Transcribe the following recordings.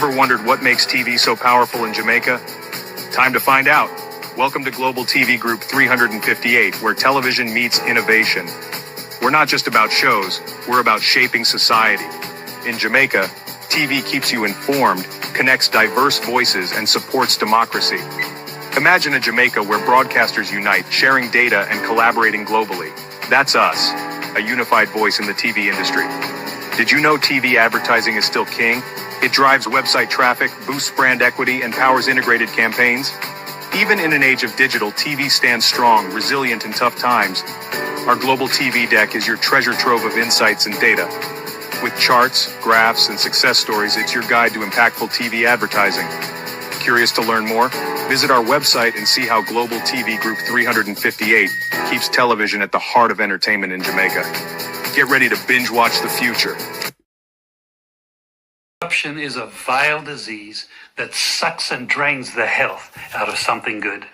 Ever wondered what makes TV so powerful in Jamaica? Time to find out. Welcome to Global TV Group 358, where television meets innovation. We're not just about shows, we're about shaping society. In Jamaica, TV keeps you informed, connects diverse voices, and supports democracy. Imagine a Jamaica where broadcasters unite, sharing data and collaborating globally. That's us, a unified voice in the TV industry. Did you know TV advertising is still king? It drives website traffic, boosts brand equity, and powers integrated campaigns. Even in an age of digital, TV stands strong, resilient in tough times. Our global TV deck is your treasure trove of insights and data. With charts, graphs, and success stories, it's your guide to impactful TV advertising. Curious to learn more? Visit our website and see how Global TV Group 358 keeps television at the heart of entertainment in Jamaica. Get ready to binge watch the future. Corruption is a vile disease that sucks and drains the health out of something good.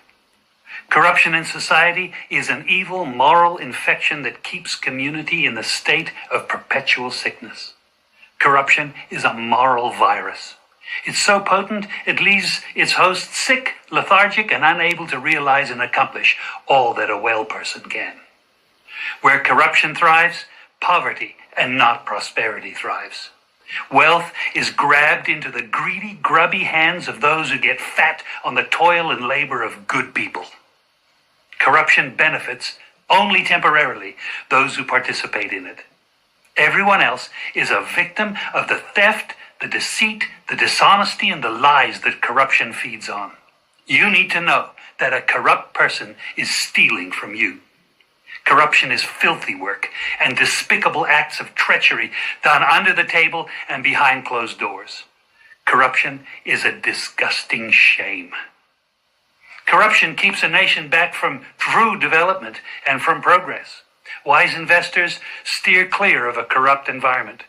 Corruption in society is an evil moral infection that keeps community in a state of perpetual sickness. Corruption is a moral virus. It's so potent, it leaves its host sick, lethargic, and unable to realize and accomplish all that a well person can. Where corruption thrives, poverty and not prosperity thrives. Wealth is grabbed into the greedy, grubby hands of those who get fat on the toil and labor of good people. Corruption benefits, only temporarily, those who participate in it. Everyone else is a victim of the theft, the deceit, the dishonesty, and the lies that corruption feeds on. You need to know that a corrupt person is stealing from you. Corruption is filthy work and despicable acts of treachery done under the table and behind closed doors. Corruption is a disgusting shame. Corruption keeps a nation back from true development and from progress. Wise investors steer clear of a corrupt environment.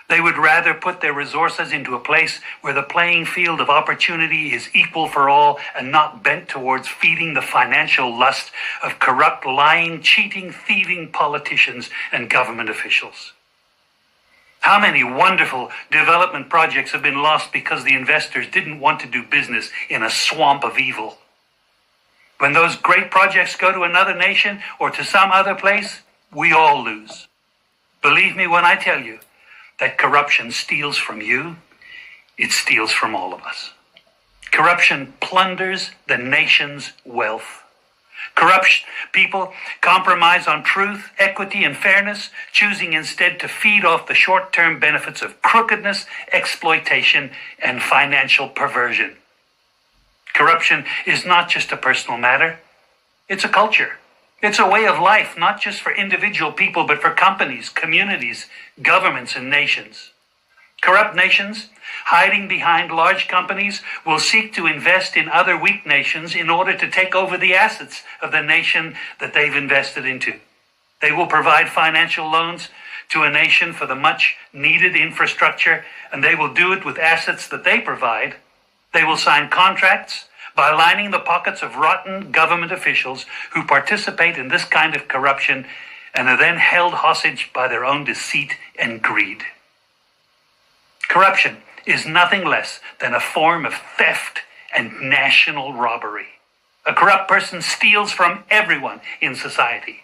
They would rather put their resources into a place where the playing field of opportunity is equal for all and not bent towards feeding the financial lust of corrupt, lying, cheating, thieving politicians and government officials. How many wonderful development projects have been lost because the investors didn't want to do business in a swamp of evil? When those great projects go to another nation or to some other place, we all lose. Believe me when I tell you that corruption steals from you, it steals from all of us. Corruption plunders the nation's wealth. Corrupt people compromise on truth, equity, and fairness, choosing instead to feed off the short-term benefits of crookedness, exploitation, and financial perversion. Corruption is not just a personal matter, it's a culture. It's a way of life, not just for individual people, but for companies, communities, governments, and nations. Corrupt nations, hiding behind large companies, will seek to invest in other weak nations in order to take over the assets of the nation that they've invested into. They will provide financial loans to a nation for the much-needed infrastructure, and they will do it with assets that they provide. They will sign contracts by lining the pockets of rotten government officials who participate in this kind of corruption and are then held hostage by their own deceit and greed. Corruption is nothing less than a form of theft and national robbery. A corrupt person steals from everyone in society.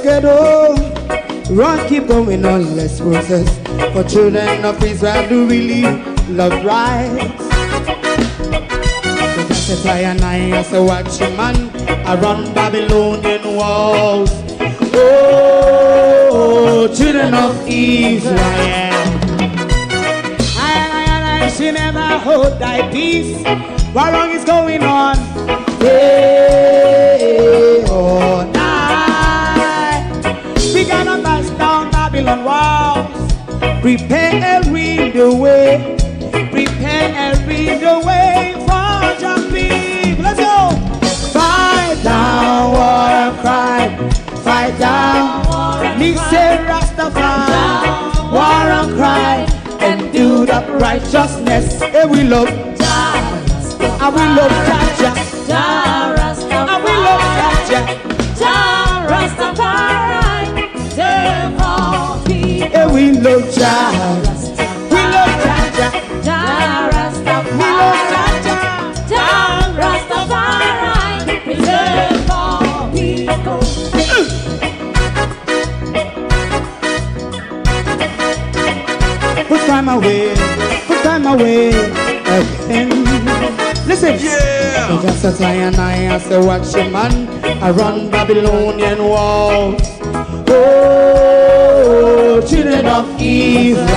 Ghetto, run, keep going on, let's process. For children of Israel do really love rights. So just try and I say watch a man around Babylonian walls. Oh, children of Israel, I should never hold thy peace. What wrong is going on? Hey, oh, we gonna bust down Babylon walls. Prepare and read the way. Prepare and read the way for your people. Let's go. Fight down, war and cry. Fight down, me say Rastafari. War and cry and do that righteousness. And we love dance. I will love Jaja. Jah Rastafari. I will love Jaja. Jah Rastafari. Save all people. Yeah, we love Jaja. We love Jaja. Jah Rastafari. We love Jaja. Jah Rastafari. Preserve all people. Put time away again. Listen. Yeah. So just as I and I as a watchman, I run Babylonian walls. Oh, children of Israel.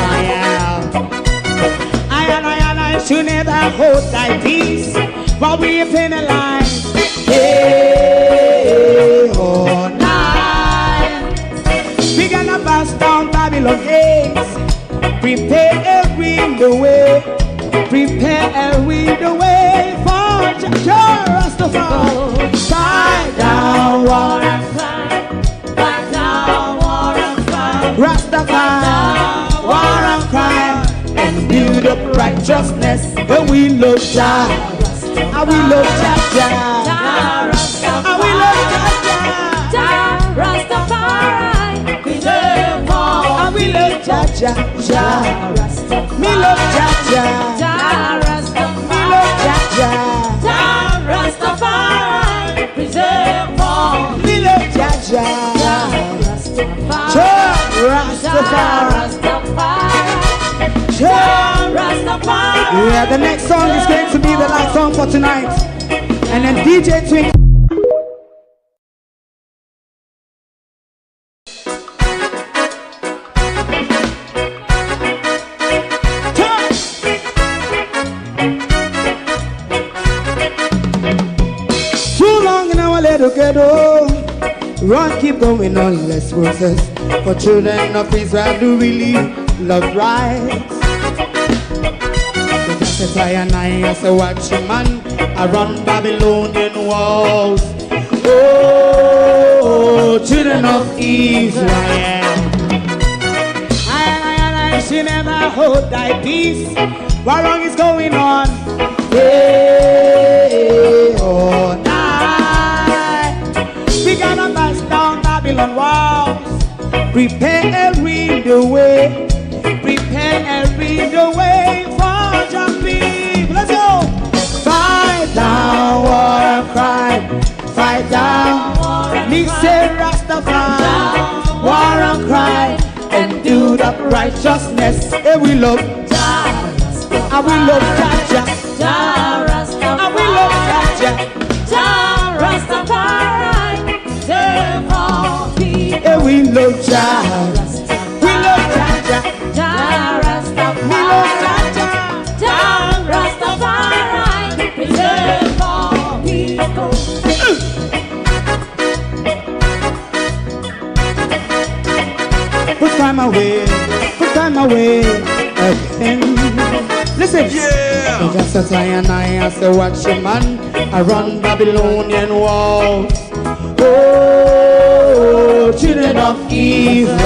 I should never hold thy peace while we penalize. Hey, oh, night. We gonna bust down Babylon gates. Prepare the way. Prepare the way for Jah Rastafari. Fight down war and Fight down war and fight. Rastafari, war and crime, and build up righteousness. But we love Jah, and we love Jah. Jah Rastafari. And we love Jah. Jah Rastafari. Preserve all. And we love Jah. Jah Rastafari. Me love Jah. Jah Rastafari. Me love Jah. Jah Rastafari. Preserve all. Me love Jah. Jah Rastafari. Jah Rastafari. Jah Rastafari. Yeah, the next song is going to be the last song for tonight. And then DJ Twink. Too long in our little ghetto. Run, keep going on, less process. For children of Israel do really love rights. So just as I and I as a watchman, I run Babylonian walls. Oh, children of Israel. I should never hold thy peace. What wrong is going on? Hey, oh, night. We gonna bust down Babylon walls. Prepare the way. Prepare the way for Jah people. Let's go. Fight down war and crime. Fight down. Me say Rastafari. War and crime. And do the righteousness. And we love Jah. And we love Jah. Jah Rastafari. And we love Jah. Jah Rastafari. Save all people. And we love Jah. We love Jah. Jah Rastafari. We love Jah. Jah Rastafari. Preserve all people. Put time away again. Listen. Yeah. So just as I and I as a watchman, I run Babylonian walls. Oh, children of Israel.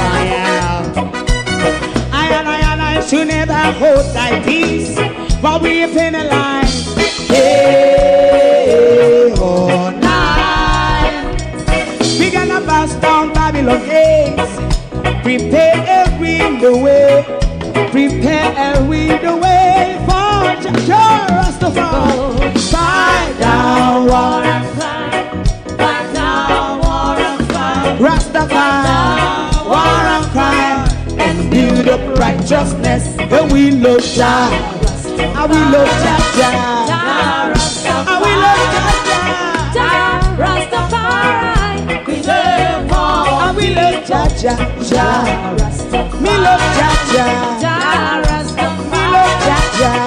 I should never hold thy peace while we penalize. Hey, oh, night. We gonna bust down Babylon gates. Prepare the way. Prepare the way for Jah Rastafari. Fight down war and Fight down war and fight. Rastafari, war and crime, and build up righteousness. And we love Jah, and we love Jah. Jah Rastafari. And we love Jah. Jah Rastafari. Preserve all. And we love Jah. Jah Rastafari. Me love Jah. Jah Rastafari. Me love Jah.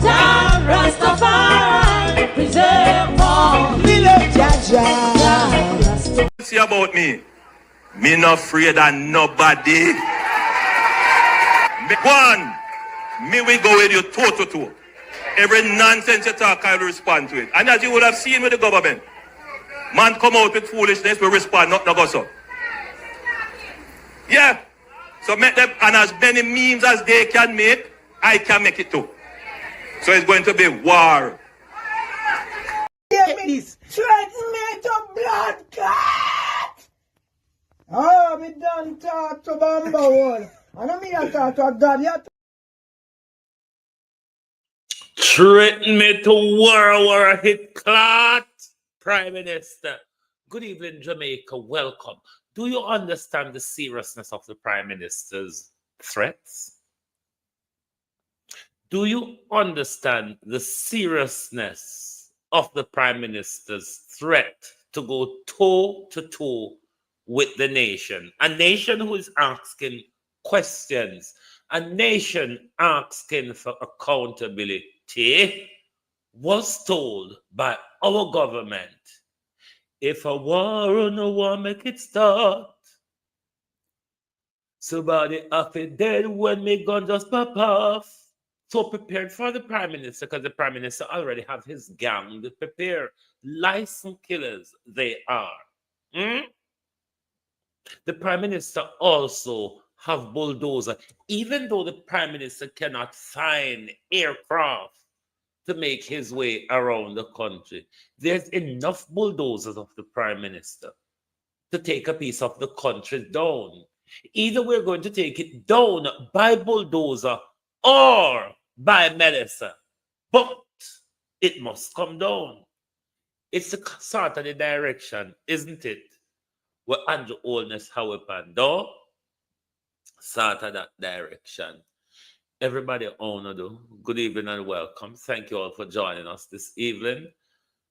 Jah Rastafari. Preserve all. Me love Jah. Jah Rastafari. See about me. Me not afraid of nobody. One, me will go with you toe to toe. Every nonsense you talk, I will respond to it. And as you would have seen with the government, man come out with foolishness, we respond, not go so. Yeah. So make them, and as many memes as they can make, I can make it too. So it's going to be war. because we done talk to Bamba. I don't mean I talk to God. You Threaten me to war hit clot. Prime Minister. Good evening, Jamaica. Welcome. Do you understand the seriousness of the Prime Minister's threats? Do you understand the seriousness of the Prime Minister's threat to go toe to toe with the nation? A nation who is asking questions, a nation asking for accountability, was told by our government, if a war or no war make it start, somebody have it dead when me gun just pop off. So prepared for the Prime Minister, because the Prime Minister already have his gang to prepare. Licensed killers they are. Hmm? The Prime Minister also have bulldozer. Even though the Prime Minister cannot find aircraft to make his way around the country, there's enough bulldozers of the Prime Minister to take a piece of the country down. Either we're going to take it down by bulldozer or by medicine, but it must come down. It's the sort of the direction, isn't it? Where Andrew Oldness, however, do sort of that direction. Everybody honor do. Good evening and welcome. Thank you all for joining us this evening.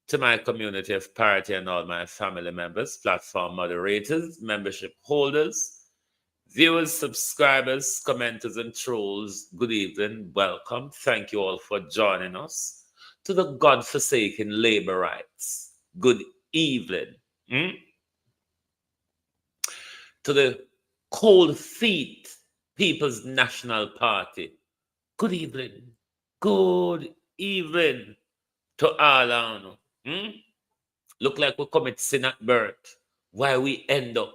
To my community of party and all my family members, platform moderators, membership holders, viewers, subscribers, commenters, and trolls, good evening, welcome. Thank you all for joining us. To the God-forsaken labor rights, good evening. To the cold feet People's National Party, good evening. Good evening to all on. Look like we commit sin at birth. Why we end up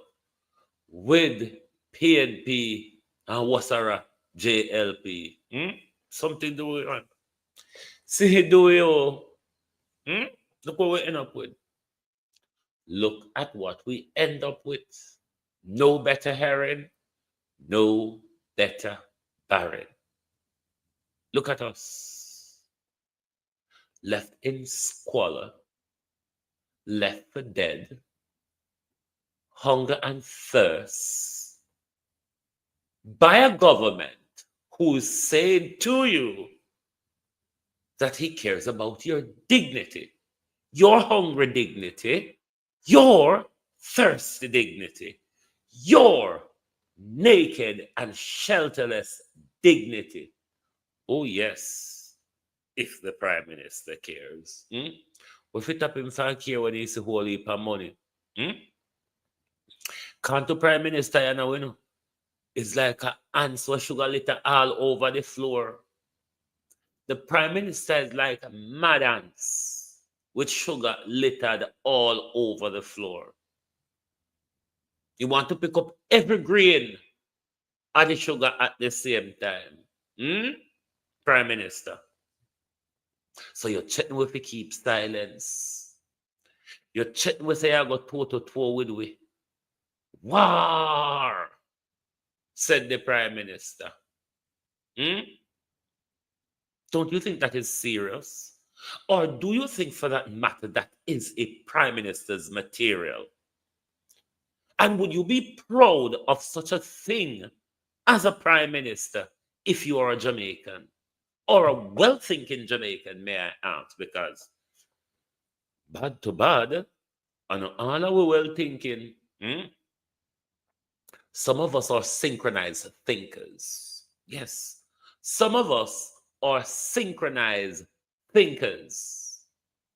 with PNP and Wasara JLP. Something do we want. See, do we all? Look what we end up with. Look at what we end up with. No better herring, no better barren. Look at us. Left in squalor, left for dead, hunger and thirst, by a government who is saying to you that he cares about your dignity, your hungry dignity, your thirsty dignity, your naked and shelterless dignity. Oh, yes, if the Prime Minister cares. If it up him for care when he's a whole heap of money. Can't the Prime Minister, you know, it's like an ants with sugar litter all over the floor. The Prime Minister is like mad ants with sugar littered all over the floor. You want to pick up every grain of the sugar at the same time. Prime Minister. So you're chatting with the keep silence. You're chatting with say I got toe to toe with we. War, said the Prime Minister. Don't you think that is serious? Or do you think for that matter that is a Prime Minister's material? And would you be proud of such a thing as a Prime Minister if you are a Jamaican? Or a well-thinking Jamaican, may I ask? Because bad to bad, and all our well-thinking, some of us are synchronized thinkers. Yes, some of us are synchronized thinkers.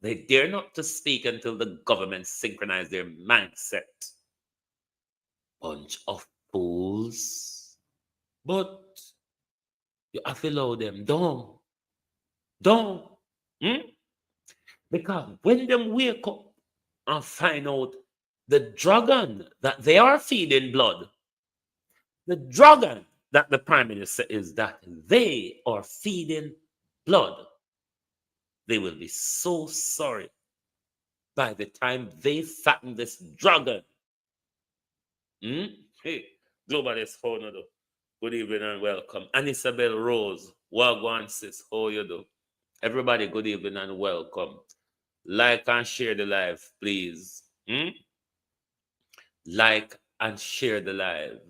They dare not to speak until the government synchronize their mindset. Bunch of fools. But you have to allow them. Don't. Because when them wake up and find out the dragon that they are feeding blood, the dragon that the Prime Minister is that they are feeding blood, they will be so sorry by the time they fatten this dragon. Hey, Globalist phone, you do. Good evening and welcome. And Isabel Rose, Wagwan sis, how you do? Everybody, good evening and welcome. Like and share the live, please. Like and share the live.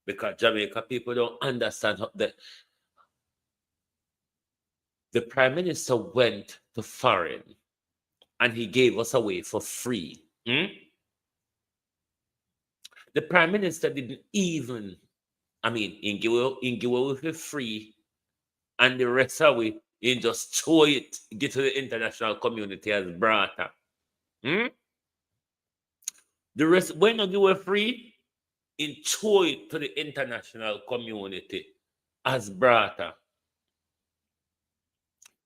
Because Jamaica people don't understand how the Prime Minister went to foreign and he gave us away for free. The Prime Minister didn't even, he give away for free, and the rest of it, he just throw it, get to the international community as brata. The rest, when you give away free, he throw it to the international community as brata.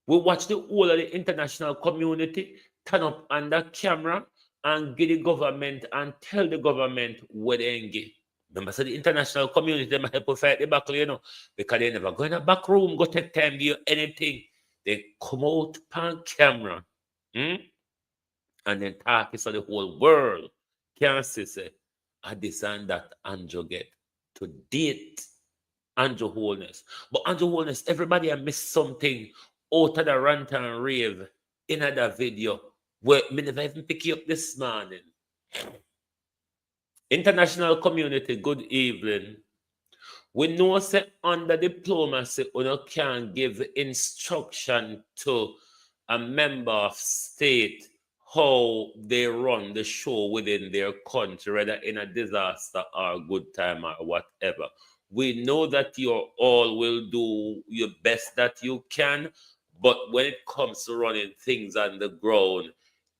We watch the whole of the international community turn up under camera and get the government and tell the government where they get. Remember, so the international community, they might help us fight the battle, because they never go in a back room, go take time, do anything. They come out on camera, and then talk so the whole world can see, say, this and that Andrew get to date Andrew Holness. But Andrew Holness, everybody has missed something out of the rant and rave in that video where me never even pick you up this morning. International community, good evening. We know say under diplomacy, you can give instruction to a member of state how they run the show within their country, whether in a disaster or a good time or whatever. We know that you all will do your best that you can, but when it comes to running things on the ground,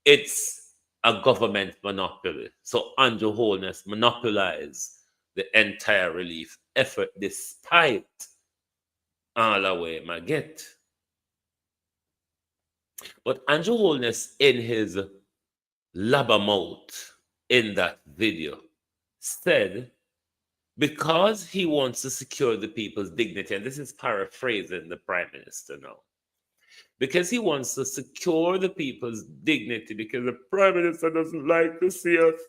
it's a government monopoly. So Andrew Holness monopolized the entire relief effort despite all the way I get. But Andrew Holness in his labamouth in that video said, because he wants to secure the people's dignity, and this is paraphrasing the Prime Minister now, because he wants to secure the people's dignity, because the Prime Minister doesn't like to see us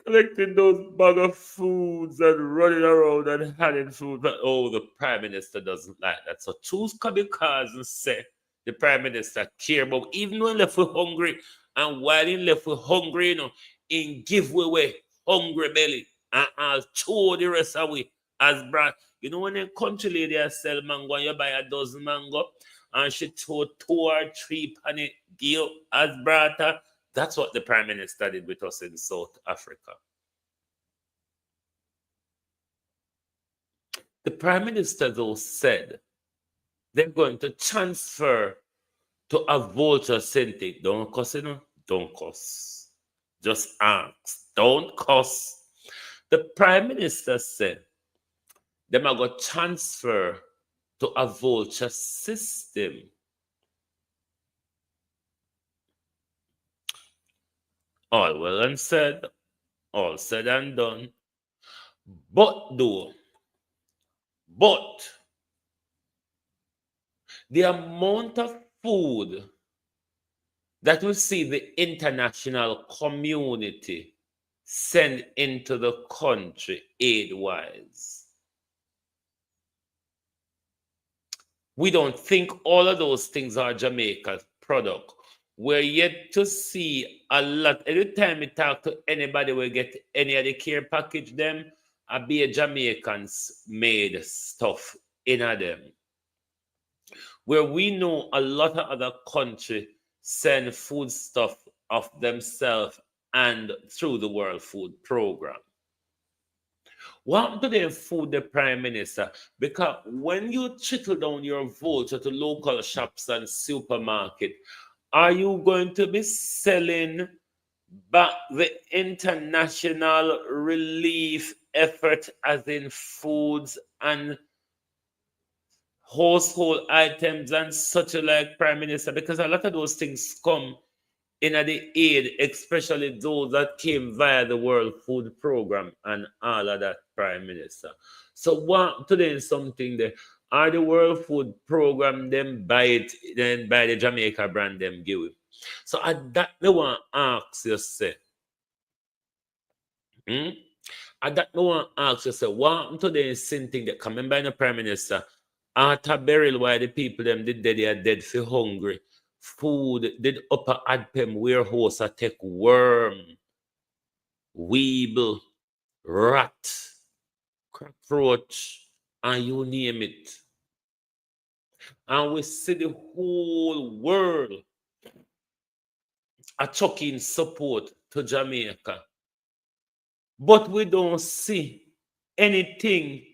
collecting those bag of foods and running around and handing food. But the Prime Minister doesn't like that. So choose kamikaze and say the Prime Minister care about, even when left with hungry, and while he left with hungry, in give away hungry belly and I'll throw the rest away as brat. When a country lady sell mango and you buy a dozen mango and she throw 2 or 3 penny give as brata. That's what the Prime Minister did with us in South Africa. The Prime Minister, though, said they're going to transfer to a vulture center. Don't cuss, Don't cuss. Just ask. Don't cuss. The Prime Minister said they are going to transfer to a vulture system. All well and said, all said and done. But the amount of food that we see the international community send into the country aid-wise, we don't think all of those things are Jamaica's product. We're yet to see a lot. Every time we talk to anybody, we get any of the care package them, be a Jamaicans made stuff in them. Where we know a lot of other countries send food stuff of themselves and through the World Food Program. What happened to them food, the Prime Minister? Because when you trickle down your voucher to local shops and supermarket, are you going to be selling back the international relief effort as in foods and household items and such like, Prime Minister? Because a lot of those things come in the aid, especially those that came via the World Food Program and all of that, Prime Minister. So what today is something there. Are the World Food Program them buy it, then buy the Jamaica brand them give it? So at that me want to ask you, say, And that no one asks yourself, what happened to the sin thing that coming by the Prime Minister? After burial, why the people them did they are dead for hungry. Food did upper Adpem warehouse a take worm, weeble, rat, cockroach, and you name it. And we see the whole world are chucking support to Jamaica. But we don't see anything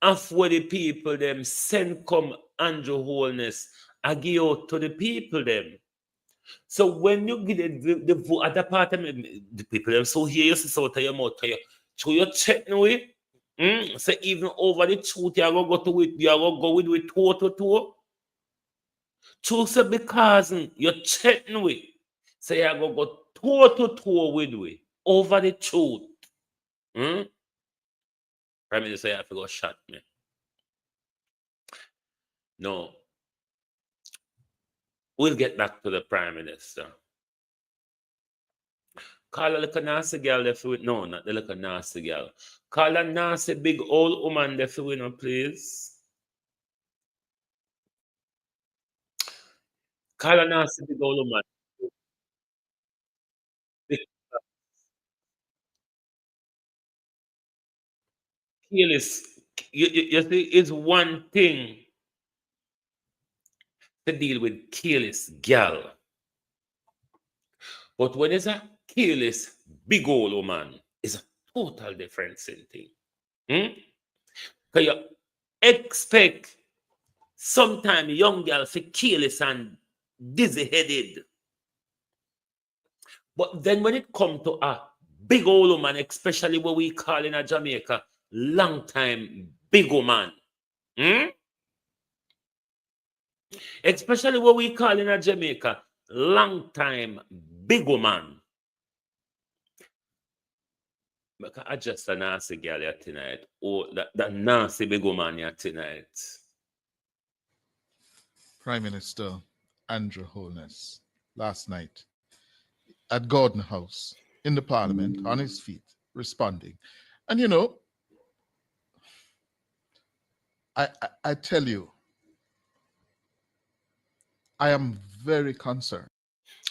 of what the people them send come Andrew Holness and give out to the people them. So when you get the vote at the party, the people them so here you see so to your mouth to you. So you check no way. So even over the truth, you are going to go to it, you are going to go with toe to toe. Choose because you're chatting with. So you are going to go toe to toe with we over the truth. Prime Minister, you have to go shot me. No. We'll get back to the Prime Minister. Call a little nasty girl there for no, not the little nasty girl. Call a nasty big old woman there for no, please. Call a nasty big old woman. Kill is, you see, it's one thing to deal with careless girl. But when it's a careless big old woman, it's a total different thing. Because you expect sometimes young girls to careless and dizzy-headed. But then when it comes to a big old woman, especially what we call in a Jamaica, long time big woman. Especially what we call in a Jamaica, long time big woman. I just a nasty girl here tonight. Oh, that nasty big woman here tonight. Prime Minister Andrew Holness last night at Gordon House in the Parliament on his feet, responding. And you know, I tell you, I am very concerned.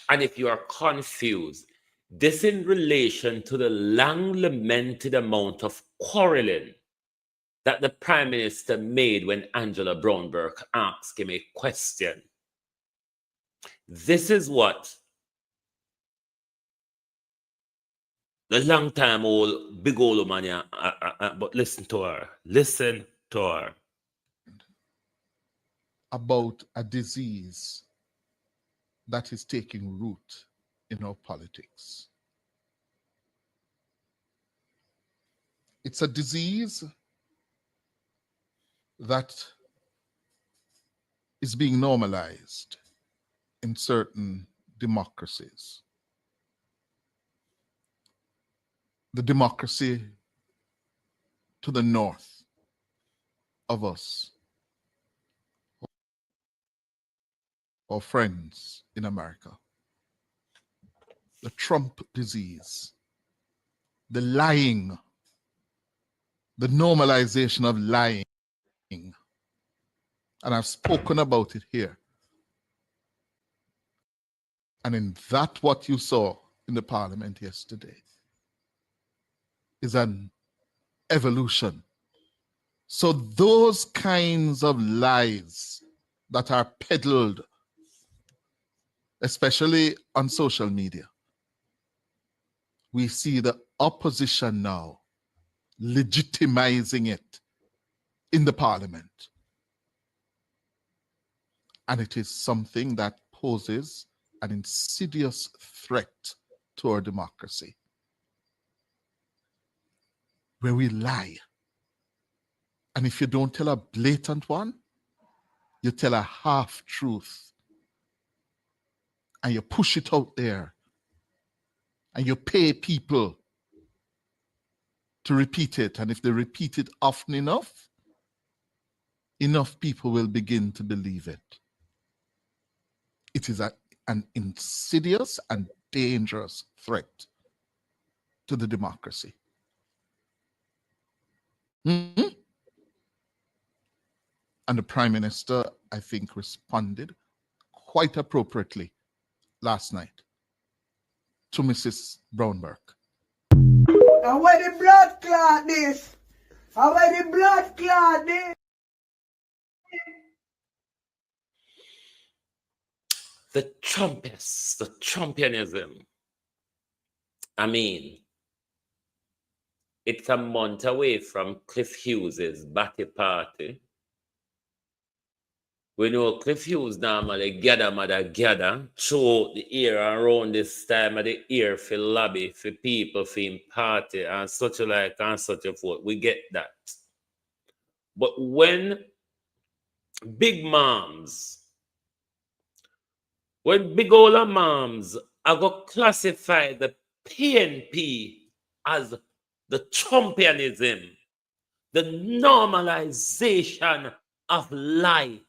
And if you are confused, this in relation to the long lamented amount of quarreling that the Prime Minister made when Angela Brownberg asked him a question. This is what the long time old, big old woman, but listen to her. Listen to her. About a disease that is taking root in our politics. It's a disease that is being normalized in certain democracies. The democracy to the north of us, our friends in America. The Trump disease, the lying, the normalization of lying. And I've spoken about it here. And in that, what you saw in the Parliament yesterday is an evolution. So those kinds of lies that are peddled, especially on social media, we see the opposition now legitimizing it in the Parliament. And it is something that poses an insidious threat to our democracy, where we lie. And if you don't tell a blatant one, you tell a half-truth. And you push it out there. And you pay people to repeat it. And if they repeat it often enough, enough people will begin to believe it. It is an insidious and dangerous threat to the democracy. Mhm. And the Prime Minister, I think, responded quite appropriately last night to Mrs. Brownberg. And where the blood clot this? And where the blood clot this? The Trumpists, the Trumpianism. I mean, it's a month away from Cliff Hughes's batty party. We know Cliff Hughes normally gather throughout the year around this time of the year for lobby, for people, for him party and such like and such a forth. We get that. But when big moms, when big older moms are going to classify the PNP as the Trumpianism, the normalization of lie.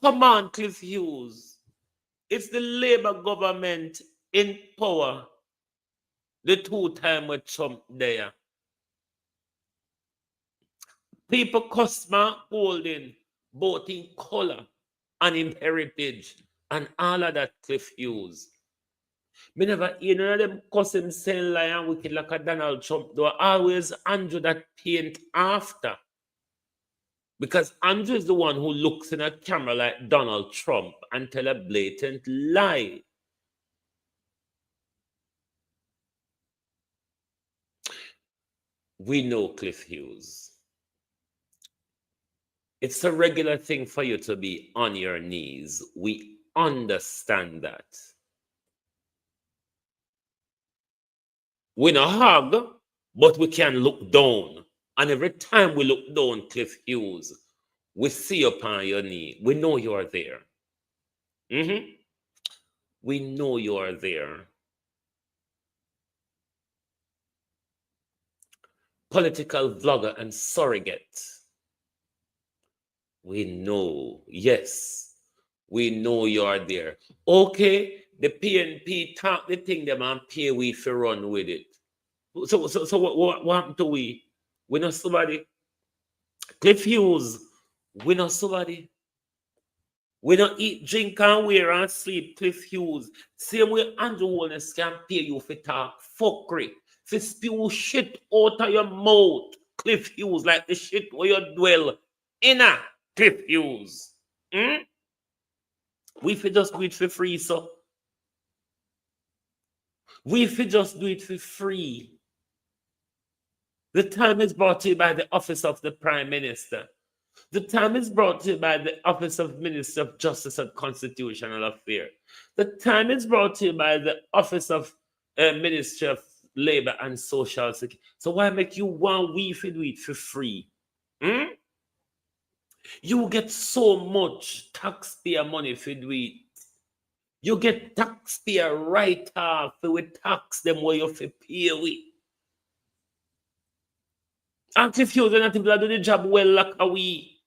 Come on, Cliff Hughes. It's the Labour government in power the 2 times with Trump there. People customer holding both in color and in heritage and all of that, Cliff Hughes. Me never hear none of them cuss him saying lie and wicked like a Donald Trump. They were always Andrew that paint after. Because Andrew is the one who looks in a camera like Donald Trump and tell a blatant lie. We know, Cliff Hughes. It's a regular thing for you to be on your knees. We understand that. We not hug, but we can look down. And every time we look down, Cliff Hughes, we see you upon your knee. We know you are there. We know you are there. Political vlogger and surrogate. We know, yes, we know you are there. Okay, the PNP talk the thing them and pay we for run with it. So what happened to we? We know somebody. Cliff Hughes, we know somebody. We don't eat, drink, and wear and sleep, Cliff Hughes. Same way Andrew Holness can pay you for talk fuckery, for spew shit out of your mouth, Cliff Hughes, like the shit where you dwell in a Cliff Hughes. We fi just do it for free, so. We fi just do it for free. The time is brought to you by the Office of the Prime Minister. The time is brought to you by the Office of Minister of Justice and Constitutional Affairs. The time is brought to you by the Office of Ministry of Labor and Social Security. So why make you want we fi do it for free? You get so much taxpayer money for do it. You get taxpayer write-off with tax them where you fi pay with. And Cliff Hughes, not people do the job well like we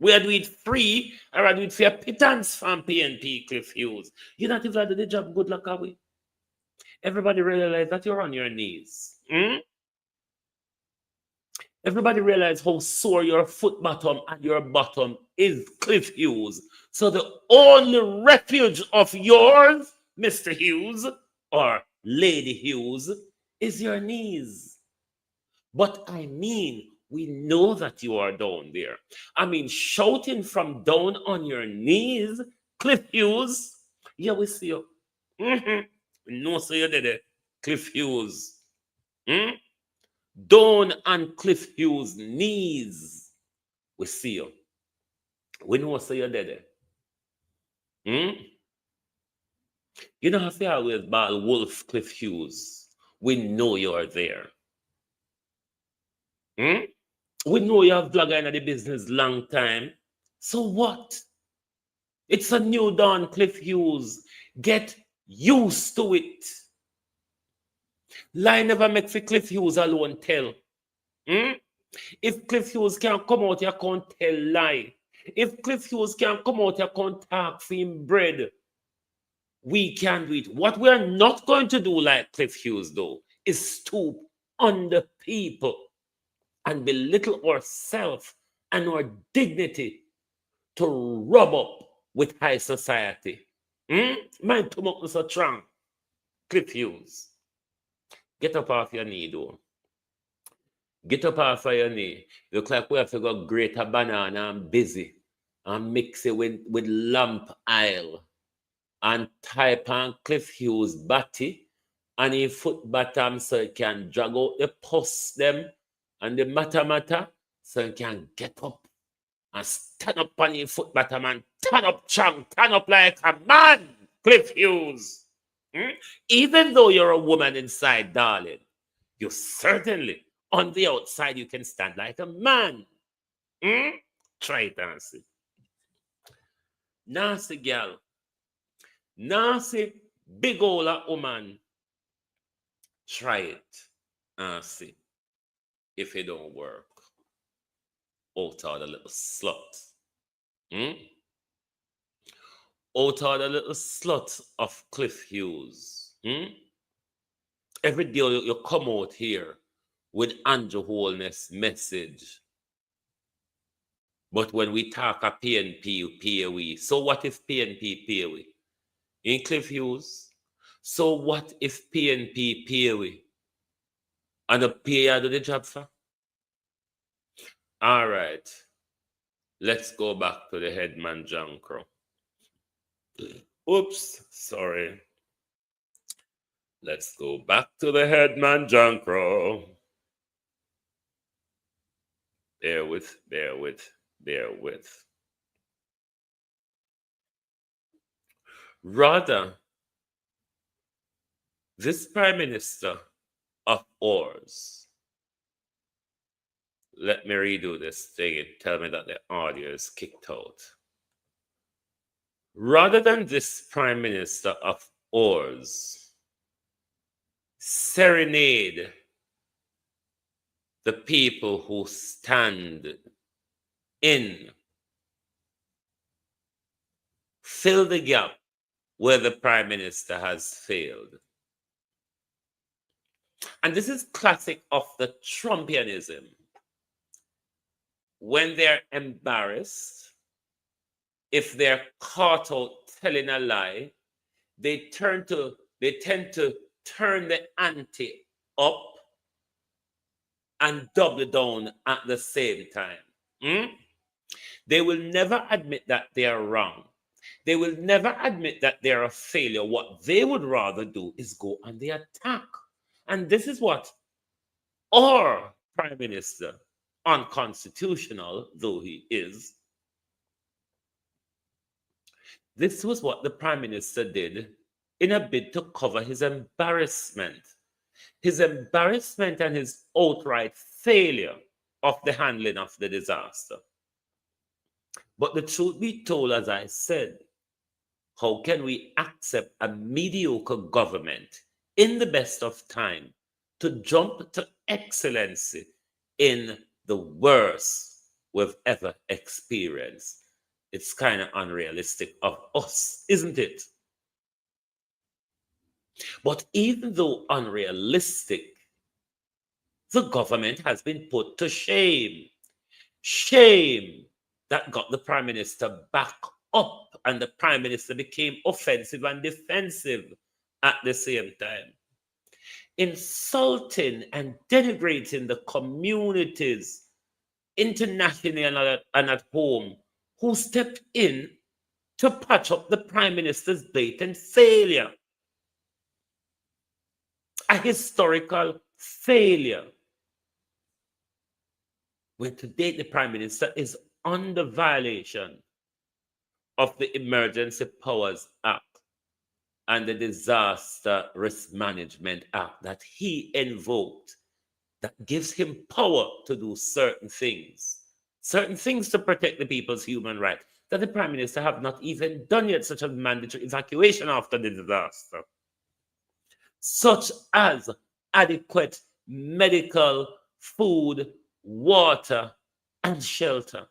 are do it free, or I do it for a pittance from PNP, Cliff Hughes. You not even do the job good like we. Everybody realize that you're on your knees. Everybody realize how sore your foot bottom and your bottom is, Cliff Hughes. So the only refuge of yours, Mr. Hughes, or Lady Hughes, is your knees. But I mean, we know that you are down there. I mean, shouting from down on your knees, Cliff Hughes. Yeah, we see you. No, so you did it, Cliff Hughes. Down on Cliff Hughes' knees. We see you. We know so you did it. You don't have to always ball wolf, Cliff Hughes. We know you are there. We know you have vlogger in the business long time. So what? It's a new dawn, Cliff Hughes. Get used to it. Lie never make for Cliff Hughes alone tell. If Cliff Hughes can't come out, you can't tell lie. If Cliff Hughes can't come out, you can't talk for him bread. We can do it. What we're not going to do like Cliff Hughes, though, is stoop on the people. and belittle ourselves and our dignity to rub up with high society. Mind to make so strong. Cliff Hughes. Get up off your knee, though. Get up off of your knee. Look like we have to go grate a banana and busy and mix it with lamp oil and type on Cliff Hughes' body and he foot bottom so he can drag out the pus them and the matter so he can get up and stand up on your foot bottom and turn up strong, turn up like a man, Cliff Hughes. Even though you're a woman inside, darling, you certainly, on the outside, you can stand like a man. Try it, Nancy. Nasty girl. Nasty, big old woman. Try it and see if it don't work. Out of the little slut. Out of the little slut of Cliff Hughes. Every day you come out here with Andrew Holness message. But when we talk a PNP, you pay we. So what if PNP pay we? In Cliff Hughes? So what if PNP pay we? And the pay you do the job for? All right. Let's go back to the headman John Crow. Oops, sorry. Let's go back to the headman John Crow. Bear with. Rather, this Prime Minister of ours, let me redo this thing and tell me that the audio is kicked out. Rather than this Prime Minister of ours serenade the people who stand in, fill the gap where the Prime Minister has failed. And this is classic of the Trumpianism. When they're embarrassed, if they're caught out telling a lie, they tend to turn the ante up and double down at the same time. They will never admit that they are wrong. They will never admit that they're a failure. What they would rather do is go on the attack. And this is what our Prime Minister, unconstitutional though he is, this was what the Prime Minister did in a bid to cover his embarrassment and his outright failure of the handling of the disaster. But the truth be told, as I said, how can we accept a mediocre government in the best of time to jump to excellency in the worst we've ever experienced? It's kind of unrealistic of us, isn't it? But even though unrealistic, the government has been put to shame. Shame that got the Prime Minister back up, and the Prime Minister became offensive and defensive at the same time. Insulting and denigrating the communities internationally and at home who stepped in to patch up the Prime Minister's blatant failure. A historical failure. When today the Prime Minister is under violation of the Emergency Powers Act and the Disaster Risk Management Act that he invoked, that gives him power to do certain things to protect the people's human rights, that the Prime Minister have not even done yet, such as mandatory evacuation after the disaster, such as adequate medical, food, water, and shelter.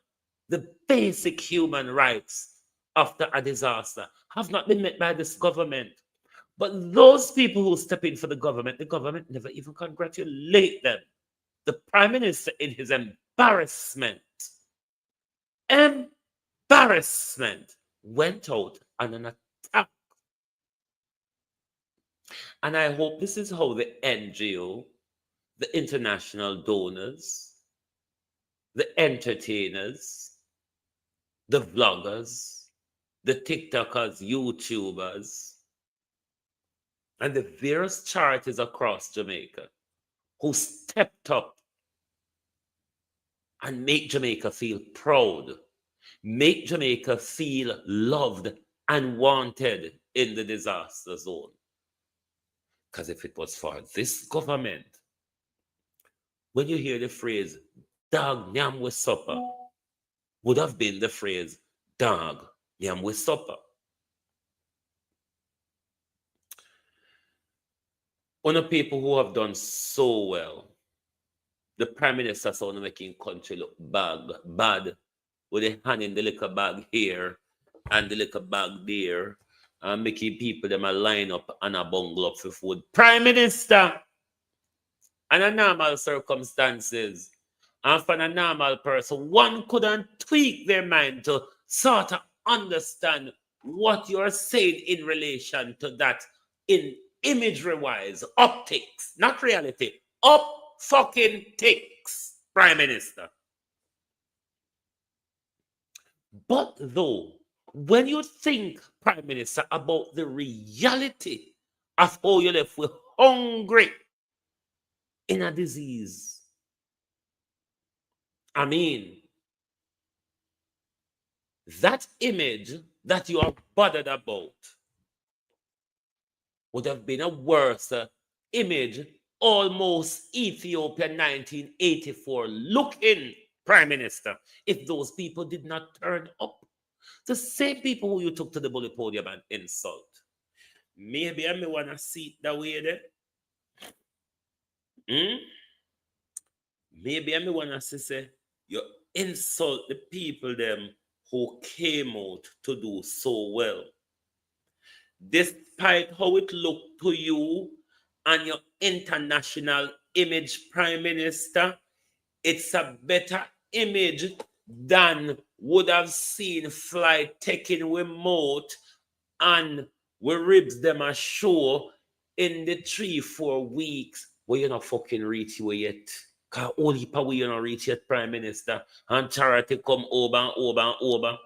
The basic human rights after a disaster have not been met by this government. But those people who step in for the government never even congratulate them The Prime Minister, in his embarrassment, went out on an attack. And I hope this is how the NGO, the international donors, the entertainers, the vloggers, the TikTokers, YouTubers, and the various charities across Jamaica who stepped up and make Jamaica feel proud, make Jamaica feel loved and wanted in the disaster zone. Because if it was for this government, when you hear the phrase, dog nyam with supper, would have been the phrase, dog nyam with supper. One of the people who have done so well, the Prime Minister saw making country look bad, with the hand in the liquor bag here and the liquor bag there, and making people them a line up and a bungle up for food. Prime Minister, under normal circumstances, and for a normal person, one couldn't tweak their mind to sort of understand what you're saying in relation to that in imagery-wise, optics, not reality, fucking ticks, Prime Minister. But though, when you think, Prime Minister, about the reality of how you left with hungry in a disease, I mean, that image that you are bothered about would have been a worse image, almost Ethiopia 1984 looking, Prime Minister, if those people did not turn up. The same people who you took to the bully podium and insult. Maybe I may want to see it that way there. Maybe I may want to say, you insult the people them who came out to do so well. Despite how it looked to you and your international image, Prime Minister, it's a better image than would have seen flight taking remote and we ribs them a show in the 3-4 weeks where you're not fucking reach you yet. Because only power you're not reach yet, Prime Minister. And charity come over and over and over.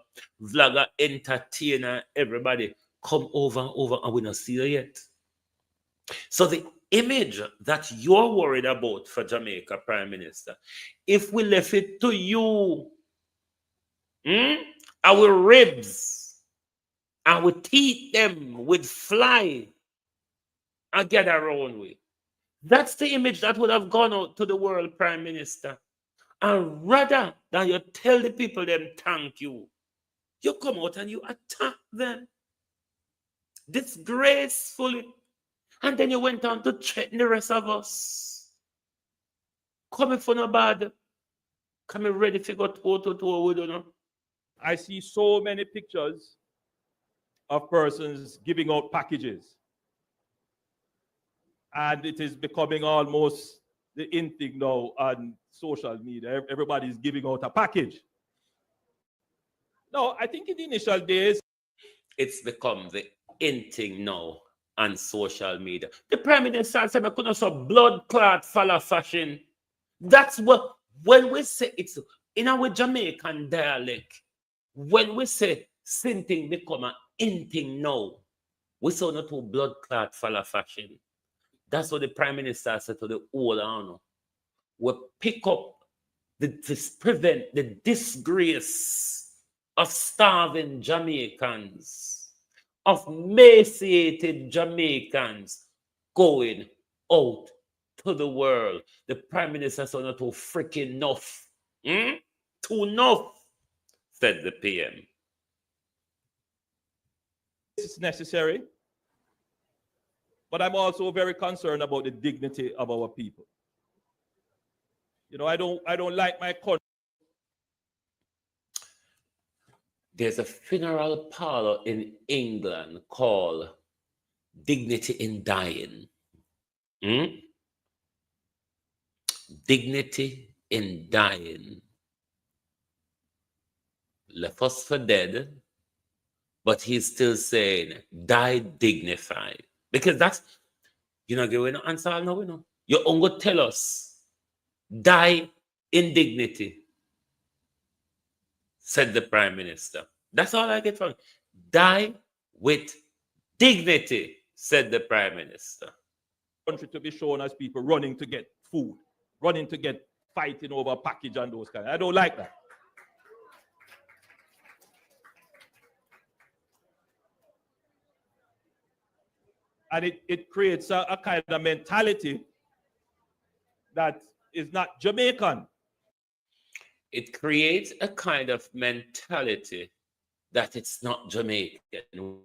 Vlogger, entertainer, everybody come over and over and we not see you yet. So the image that you're worried about for Jamaica, Prime Minister, if we left it to you, our ribs, our teeth them with fly and get around with. That's the image that would have gone out to the world, Prime Minister. And rather than you tell the people them thank you, you come out and you attack them disgracefully. And then you went on to threaten the rest of us. Coming for no bad. Coming ready to go toe with you know. I see so many pictures of persons giving out packages. And it is becoming almost the in thing now on social media. Everybody's giving out a package. No, I think in the initial days, it's become the in thing now on social media. The Prime Minister said, I couldn't say blood clot follow fashion. That's what, when we say it's in our Jamaican dialect, when we say something become an in thing now, we say not to blood clot follow fashion. That's what the Prime Minister said to the whole honor. We pick up prevent the disgrace of starving Jamaicans, of emaciated Jamaicans going out to the world. The Prime Minister said not to freaking enough. Too enough, said the PM. it's necessary. But I'm also very concerned about the dignity of our people. You know, I don't like my country. There's a funeral parlor in England called Dignity in Dying. Dignity in dying. Left us for dead, but he's still saying, die dignified. Because that's, you know, going to answer now, you know. You're going to tell us, die in dignity, said the Prime Minister. That's all I get from it. Die with dignity, said the Prime Minister. Country to be shown as people running to get food, running to get fighting over package and those kind. I don't like that. And it creates a kind of mentality that is not Jamaican. It creates a kind of mentality that it's not Jamaican.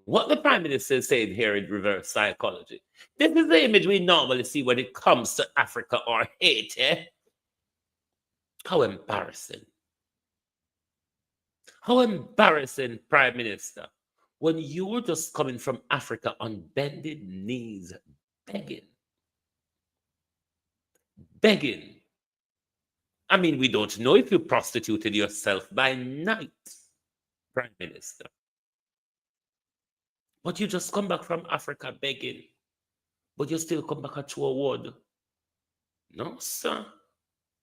What the Prime Minister is saying here in reverse psychology. This is the image we normally see when it comes to Africa or Haiti. How embarrassing. How embarrassing, Prime Minister, when you were just coming from Africa on bended knees, begging. Begging. I mean, we don't know if you prostituted yourself by night, Prime Minister. But you just come back from Africa begging. But you still come back at your award. No, sir.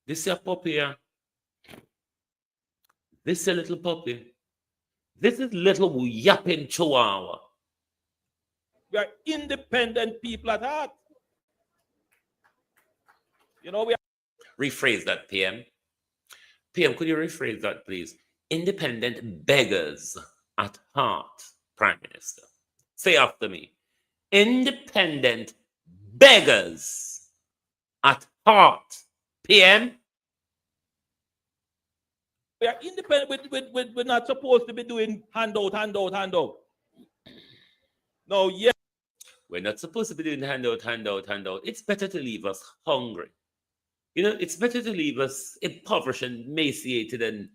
This is a puppy here. This is a little puppy. This is little yapping chihuahua. We are independent people at heart. You know, we are. Rephrase that, PM. PM, could you rephrase that, please? Independent beggars at heart, Prime Minister. Say after me. Independent beggars at heart, PM. We are independent. We're not supposed to be doing handout. No, yes. We're not supposed to be doing handout. It's better to leave us hungry. You know, it's better to leave us impoverished and emaciated and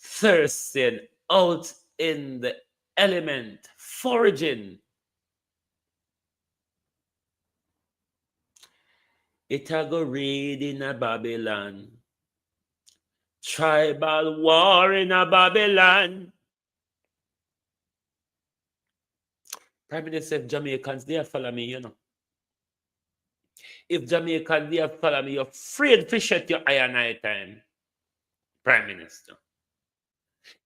thirsty and out in the element, foraging. It a go raid in a Babylon. Tribal war in a Babylon. Prime Minister, if Jamaicans, they follow me, you know. If Jamaicans, they follow me, you're afraid to shut your eye and eye time, Prime Minister.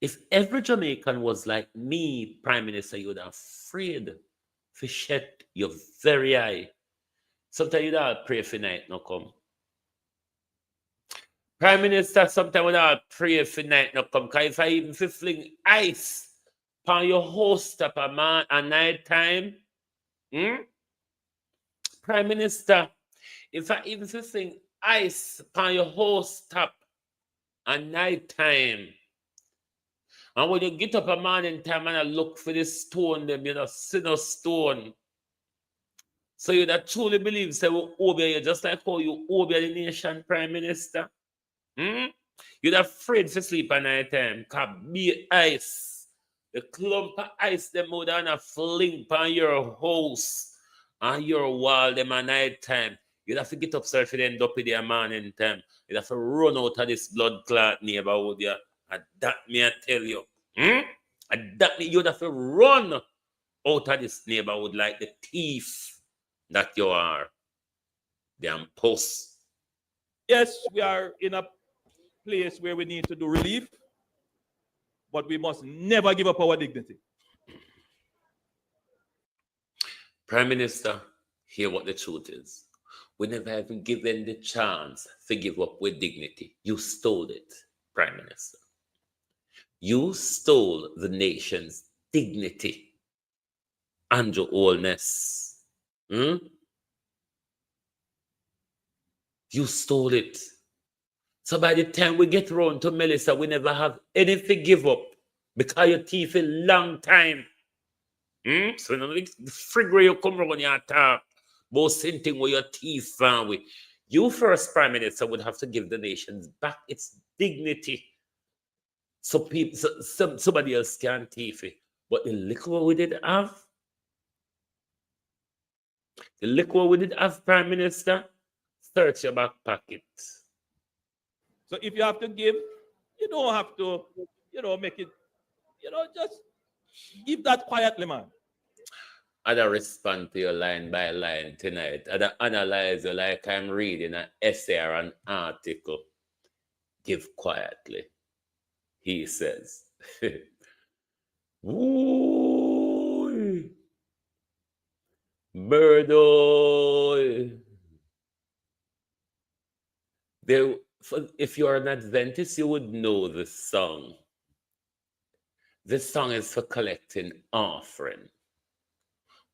If every Jamaican was like me, Prime Minister, you would have afraid to shut your very eye. Sometimes you'd have pray for night no come. Prime Minister, sometimes would have pray for night no come. Because if I even fling ice upon your host up a man at night time, Prime Minister, if I even fling ice upon your host up at night time, and when you get up a morning time and I look for the stone, them, you know, see no stone. So you that truly believe, say, we obey you, just like how you obey the nation, Prime Minister. You're afraid to sleep at night time, because be ice. The clump of ice, them would have fling on your house and your wall, them at night time. You'd have to get up, sir, if you end up in the morning time. You'd have to run out of this blood clot neighborhood, yeah. And that me I tell you. And that me you'd have to run out of this neighborhood like the thief that you are. Damn post. Yes, we are in a place where we need to do relief, but we must never give up our dignity. Prime Minister, hear what the truth is. We never even given the chance to give up with dignity. You stole it, Prime Minister. You stole the nation's dignity and your wholeness. You stole it. So by the time we get around to Melissa, we never have anything to give up because your teeth a long time. So no frig where you come around your talk about something with your teeth found with. You first, Prime Minister, would have to give the nation back its dignity. So people, somebody else can teeth it. But the liquor we did have, Prime Minister, search your back pocket. So if you have to give, you don't have to, make it, just give that quietly, man. I don't respond to your line by line tonight. I don't analyze you like I'm reading an essay or an article. Give quietly, he says. Ooh, birdo. If you're an Adventist, you would know this song. This song is for collecting offering.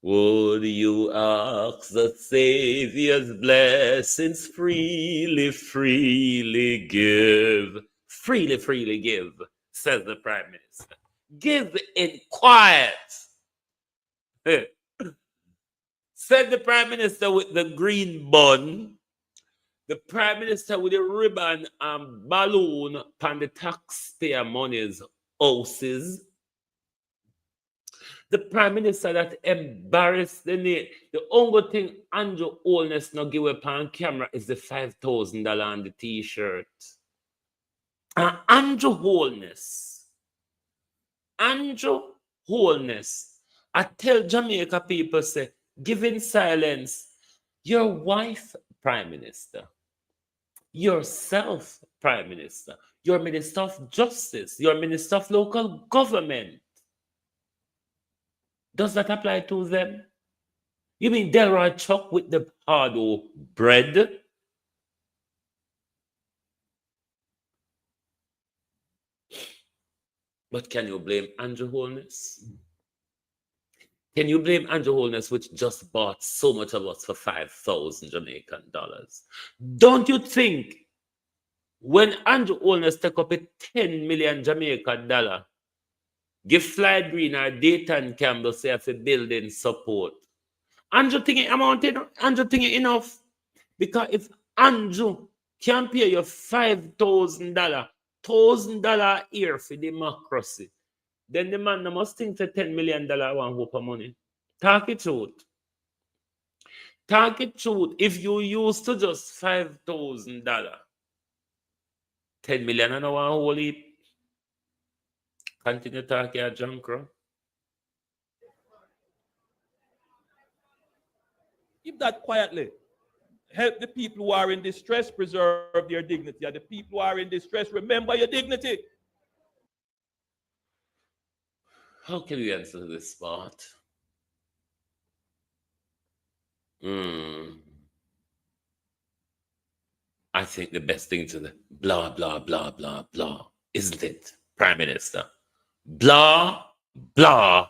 Would you ask the Savior's blessings freely, freely give? Freely, freely give, says the Prime Minister. Give in quiet. Said the Prime Minister with the green bun. The Prime Minister with the ribbon and balloon upon the taxpayer monies houses. The Prime Minister that embarrassed the nation. The only thing Andrew Holness no give up on camera is the $5,000 on the t-shirt. And Andrew Holness, I tell Jamaica people, say, give in silence. Your wife, Prime Minister, yourself, Prime Minister, your Minister of Justice, your Minister of Local Government. Does that apply to them? You mean Delroy Chuck with the hard bread? But can you blame Andrew Holness? Can you blame Andrew Holness, which just bought so much of us for 5,000 Jamaican dollars? Don't you think when Andrew Holness take up a 10 million Jamaican dollar, give Floyd Green or Dayton Campbell say for building support, Andrew think it amounted, Andrew think it enough? Because if Andrew can pay you $5,000, $1,000 a year for democracy, then the man must think for $10 million one hope of money. Talk it truth. Talk it truth. If you used to just $5,000, 10 million and one whole heap. Continue talking at John Crow. Keep that quietly. Help the people who are in distress preserve their dignity. And the people who are in distress, remember your dignity. How can we answer this part? I think the best thing to the blah, blah, blah, blah, blah, isn't it, Prime Minister? Blah, blah,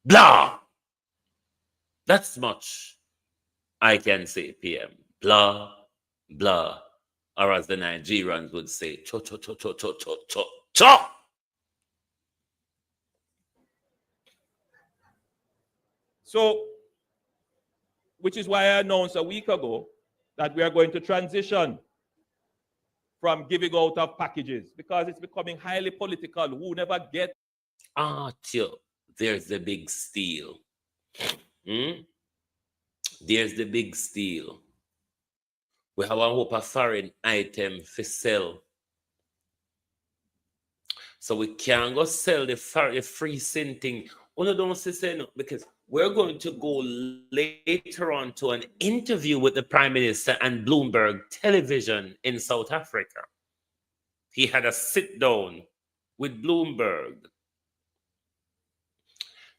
blah. That's much I can say, PM. Blah, blah. Or as the Nigerians would say, cho, cho, cho, cho, cho, cho, cho, cho. So, which is why I announced a week ago that we are going to transition from giving out of packages because it's becoming highly political. Who never get? There's the big steal. There's the big steal. We have a hope of foreign item for sell. So we can't go sell the free thing. Only don't say no, because we're going to go later on to an interview with the Prime Minister and Bloomberg Television in South Africa. He had a sit down with Bloomberg.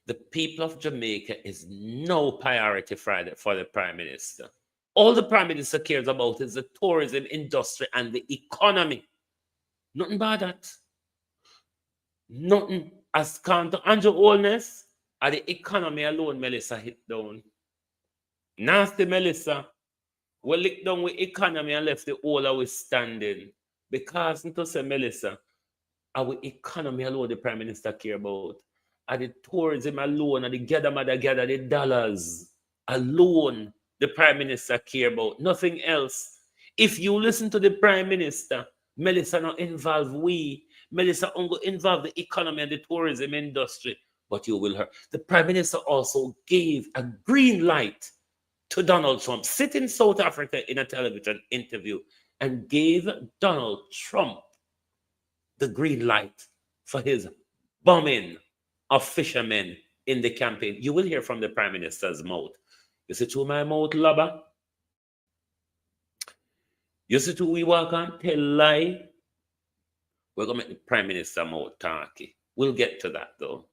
The people of Jamaica is no priority for the Prime Minister. All the Prime Minister cares about is the tourism industry and the economy. Nothing about that. Nothing as count to Andrew Holness. At the economy alone, Melissa hit down. Nasty Melissa. We licked down with economy and left the whole of we standing. Because to say Melissa, our economy alone the Prime Minister care about. At the tourism alone, at the gather the dollars alone the Prime Minister care about. Nothing else. If you listen to the Prime Minister, Melissa not involve we. Melissa only involve the economy and the tourism industry. But you will hear. The Prime Minister also gave a green light to Donald Trump. Sit in South Africa in a television interview. and gave Donald Trump the green light for his bombing of fishermen in the campaign. You will hear from the Prime Minister's mouth. You see to my mouth, lobber? You see to we walk and tell lie? We're going to make the Prime Minister mouth talky. We'll get to that though.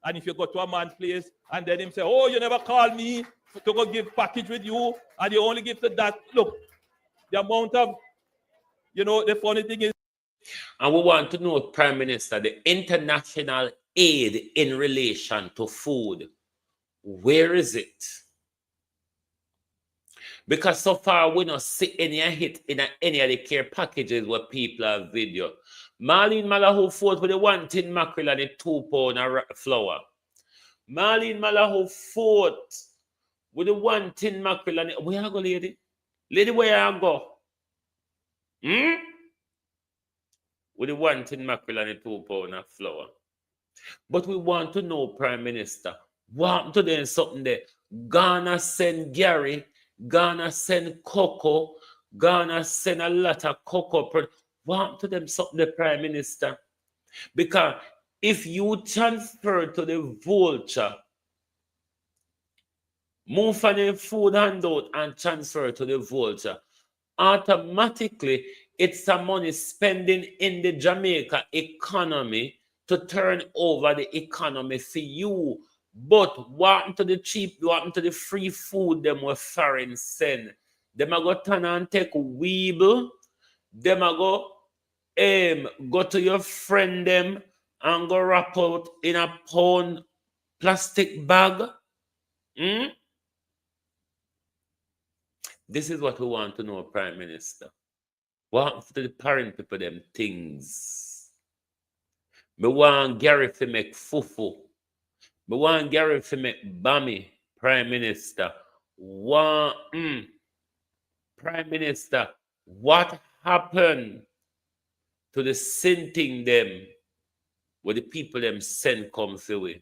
And if you go to a man's place and then him say, oh, you never called me to go give package with you, and you only give to that. Look, the amount of, the funny thing is. And we want to know, Prime Minister, the international aid in relation to food. Where is it? Because so far we don't see any hit in any of the care packages where people have video. Marlene Malahou fought with the 1 tin mackerel and the 2 pound of flour. Marlene Malahou fought with the 1 tin mackerel and where you go, lady? Lady, where you go? With the 1 tin mackerel and the 2 pound of flour. But we want to know, Prime Minister, what happened to them something there? Ghana send Gary, Ghana send cocoa, Ghana send a lot of cocoa. What happened to them something there, Prime Minister? Because if you transfer to the vulture, move from the food handout and transfer to the vulture, automatically it's some money spending in the Jamaica economy to turn over the economy for you. But what happened to the cheap, what happened to the free food them were foreign send? Them a go turn and take weeble, them a go to your friend them and go wrap out in a pound plastic bag. This is what we want to know, Prime Minister. What happened to the parent people them things? Me want Gary to make fufu. Me want Gary to make bami, Prime Minister. Prime Minister, what happened to the sinting them where the people them send come through?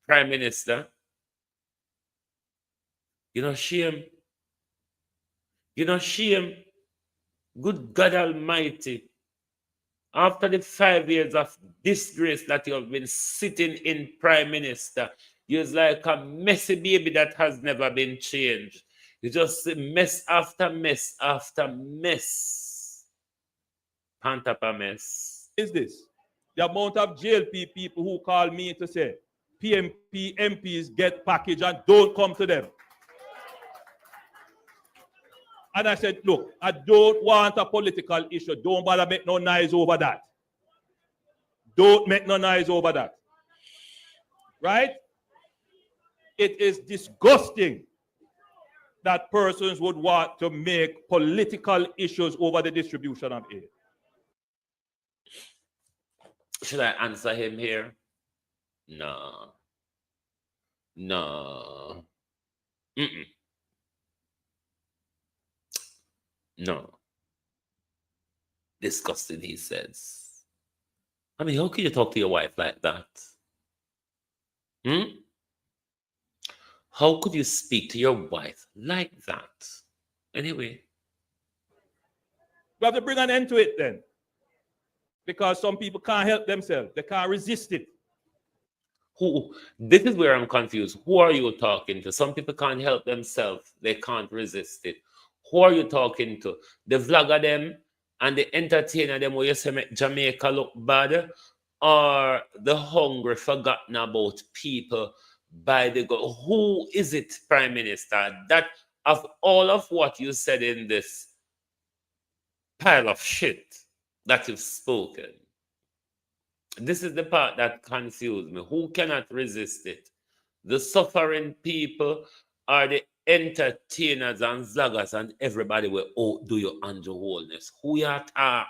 Prime Minister, you know shame. You know shame. Good God Almighty. After the 5 years of disgrace that you have been sitting in Prime Minister, you're like a messy baby that has never been changed. You just see mess after mess after mess. Pantapa mess. Is this the amount of JLP people who call me to say PMP MPs get package and don't come to them? And I said, look, I don't want a political issue. Don't bother make no noise over that. Don't make no noise over that. Right? It is disgusting that persons would want to make political issues over the distribution of aid. Should I answer him here? No. No. No. Disgusting, he says. I mean, how can you talk to your wife like that? How could you speak to your wife like that? Anyway. We have to bring an end to it then. Because some people can't help themselves. They can't resist it. Who? This is where I'm confused. Who are you talking to? Some people can't help themselves. They can't resist it. Who are you talking to? The vlogger them and the entertainer them where you say make Jamaica look bad? Or the hungry, forgotten about people by the God? Who is it, Prime Minister, that of all of what you said in this pile of shit that you've spoken, this is the part that confused me. Who cannot resist it? The suffering people or the entertainers and vloggers and everybody will do your angel wholeness? Who you attack?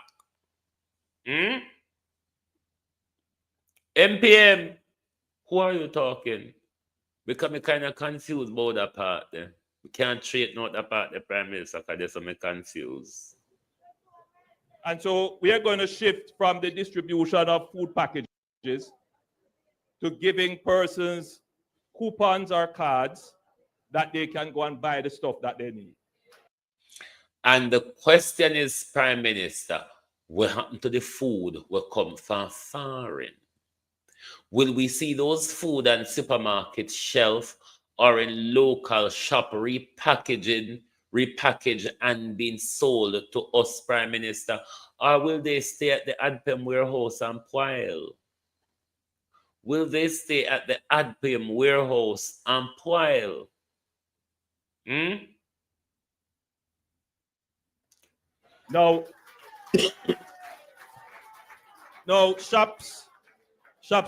MPM, who are you talking? Because I'm kind of confused about that part there. We can't straighten out that part, the Prime Minister, because I'm confused. And so we are going to shift from the distribution of food packages to giving persons coupons or cards that they can go and buy the stuff that they need. And the question is, Prime Minister, what happened to the food will come from foreign? Will we see those food and supermarket shelf or in local shop repackaged and being sold to us, Prime Minister? Or will they stay at the ADPM warehouse and Poil? Will they stay at the ADPM warehouse and Poil? No, shops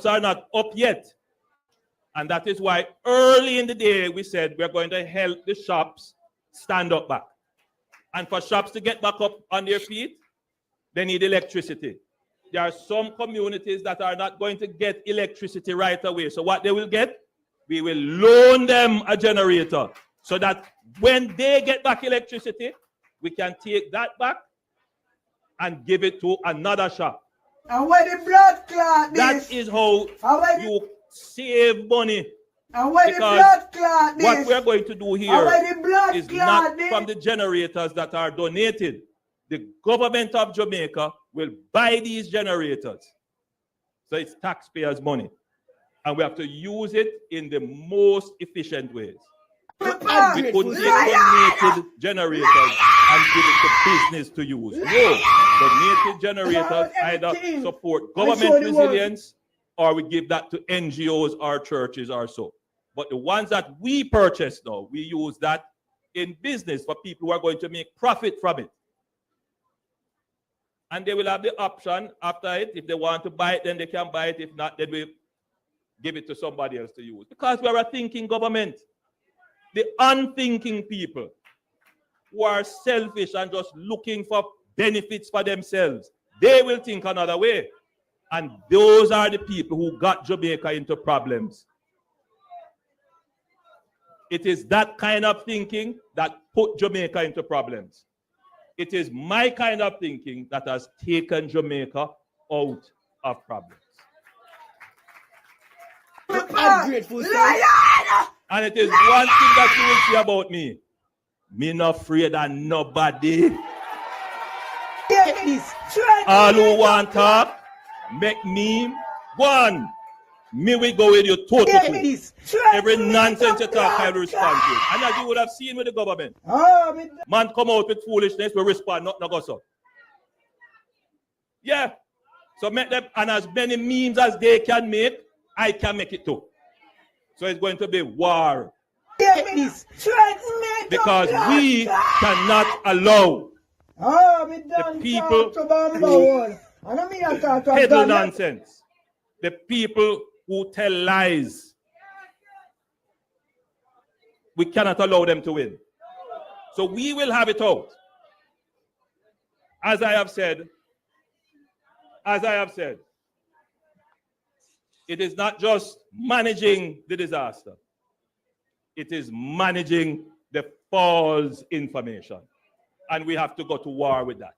are not up yet. And that is why early in the day we said we're going to help the shops stand up back. And for shops to get back up on their feet, they need electricity. There are some communities that are not going to get electricity right away. So what they will get, we will loan them a generator so that when they get back electricity, we can take that back and give it to another shop. And where the blood clot That is how you save money. And where the Because blood clot what we're going to do here is not clot from the generators that are donated. The government of Jamaica will buy these generators. So it's taxpayers' money. And we have to use it in the most efficient ways. We couldn't take donated generators and give it to business to use. No, donated generators either support government resilience or we give that to NGOs or churches or so. But the ones that we purchase now, we use that in business for people who are going to make profit from it. And they will have the option after it. If they want to buy it, then they can buy it. If not, then we give it to somebody else to use. Because we are a thinking government. The unthinking people who are selfish and just looking for benefits for themselves, they will think another way. And those are the people who got Jamaica into problems. It is that kind of thinking that put Jamaica into problems. It is my kind of thinking that has taken Jamaica out of problems. And it is one thing that you will see about me. Me not afraid of nobody. All who want talk, make me one. Me will go with you totally. Every nonsense you talk, I will respond to it. And as you would have seen with the government. Man come out with foolishness, we respond, not go so. Yeah. So make them, and as many memes as they can make, I can make it too. So it's going to be war. Because we cannot allow the people who peddle nonsense, the people who tell lies. We cannot allow them to win. So we will have it out. As I have said, it is not just managing the disaster. It is managing the false information. And we have to go to war with that.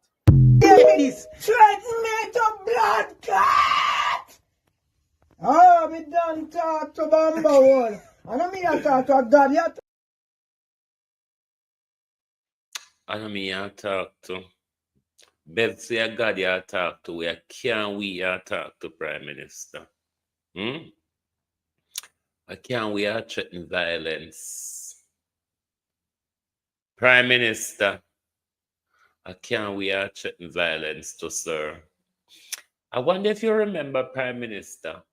Oh, me done talk to Bamba. I don't mean I talk to God yet. I don't mean I talk to. Bev say a God you talk to. Where can we talk to Prime Minister? I can't we threaten violence? Prime Minister, I can't we threaten violence to sir? I wonder if you remember, Prime Minister.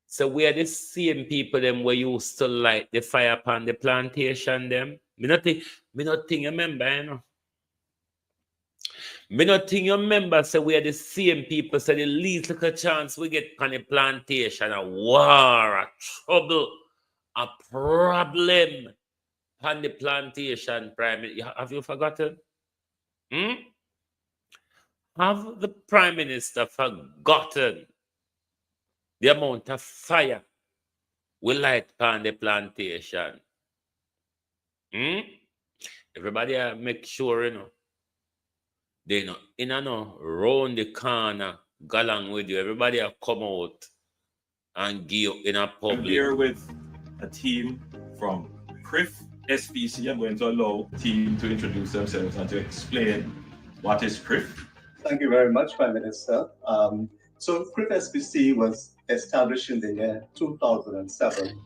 So we are the same people them we used to light the fire upon the plantation them. Me not think you remember, you know. Me not think you remember, so we are the same people, so the least little chance we get on the plantation, a war, a trouble, a problem on the plantation, Prime Minister. Have you forgotten? Have the Prime Minister forgotten the amount of fire we light on the plantation? Everybody make sure, you know, they know, round the corner, go along with you. Everybody have come out and give in a public. I'm here with a team from CRIF SPC, I'm going to allow the team to introduce themselves and to explain what is CRIF. Thank you very much, Prime Minister. So CRIF SPC was established in the year 2007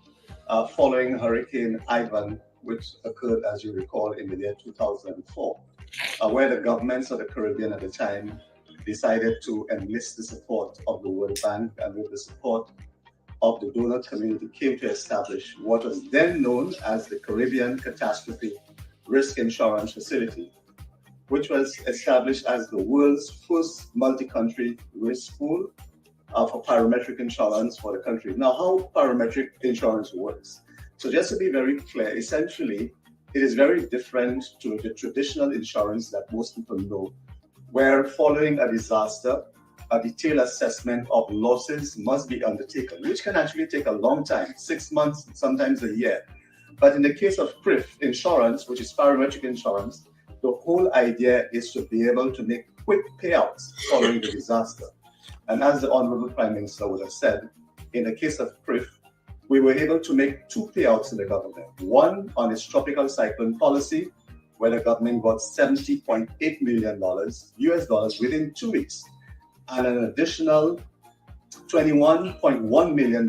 following Hurricane Ivan, which occurred, as you recall, in the year 2004, where the governments of the Caribbean at the time decided to enlist the support of the World Bank, and with the support of the donor community came to establish what was then known as the Caribbean Catastrophe Risk Insurance Facility, which was established as the world's first multi-country risk pool for parametric insurance for the country. Now, how parametric insurance works. So just to be very clear, essentially, it is very different to the traditional insurance that most people know, where following a disaster, a detailed assessment of losses must be undertaken, which can actually take a long time, 6 months, sometimes a year. But in the case of CRIF insurance, which is parametric insurance, the whole idea is to be able to make quick payouts following the disaster. And as the Honorable Prime Minister would have said, in the case of CRIF, we were able to make 2 payouts to the government. One on its tropical cyclone policy, where the government got $70.8 million US dollars within 2 weeks, and an additional $21.1 million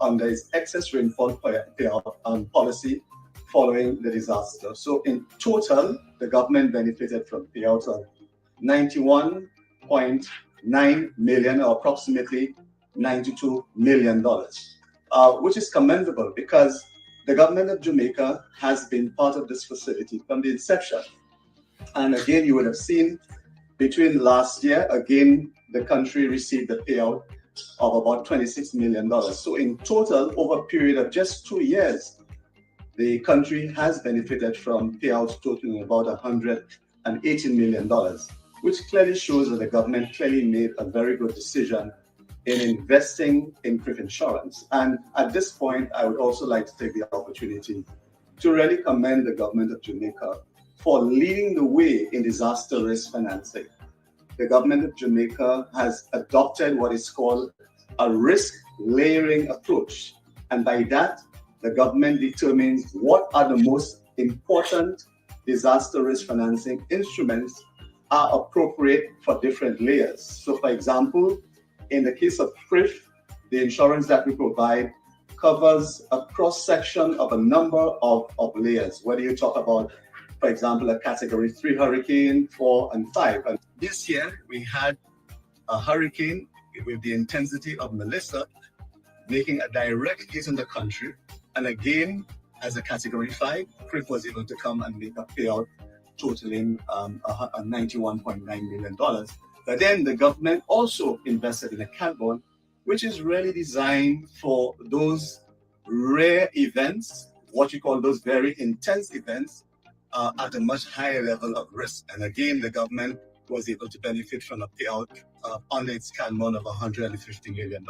under its excess rainfall payout policy following the disaster. So in total, the government benefited from payouts of $91.9 million, or approximately $92 million, which is commendable because the government of Jamaica has been part of this facility from the inception. And again, you would have seen between last year, again, the country received a payout of about $26 million. So in total, over a period of just 2 years, the country has benefited from payouts totaling about $118 million, which clearly shows that the government clearly made a very good decision in investing in CRIF insurance. And at this point, I would also like to take the opportunity to really commend the government of Jamaica for leading the way in disaster risk financing. The government of Jamaica has adopted what is called a risk layering approach. And by that, the government determines what are the most important disaster risk financing instruments are appropriate for different layers. So for example, in the case of CRIF, the insurance that we provide covers a cross-section of a number of layers, whether you talk about, for example, a Category 3 hurricane, 4, and 5. And this year, we had a hurricane with the intensity of Melissa making a direct hit in the country. And again, as a Category 5, CRIF was able to come and make a payout totaling $91.9 million. But then the government also invested in a cat bond, which is really designed for those rare events, what you call those very intense events, at a much higher level of risk. And again, the government was able to benefit from a payout under its cat bond of $150 million.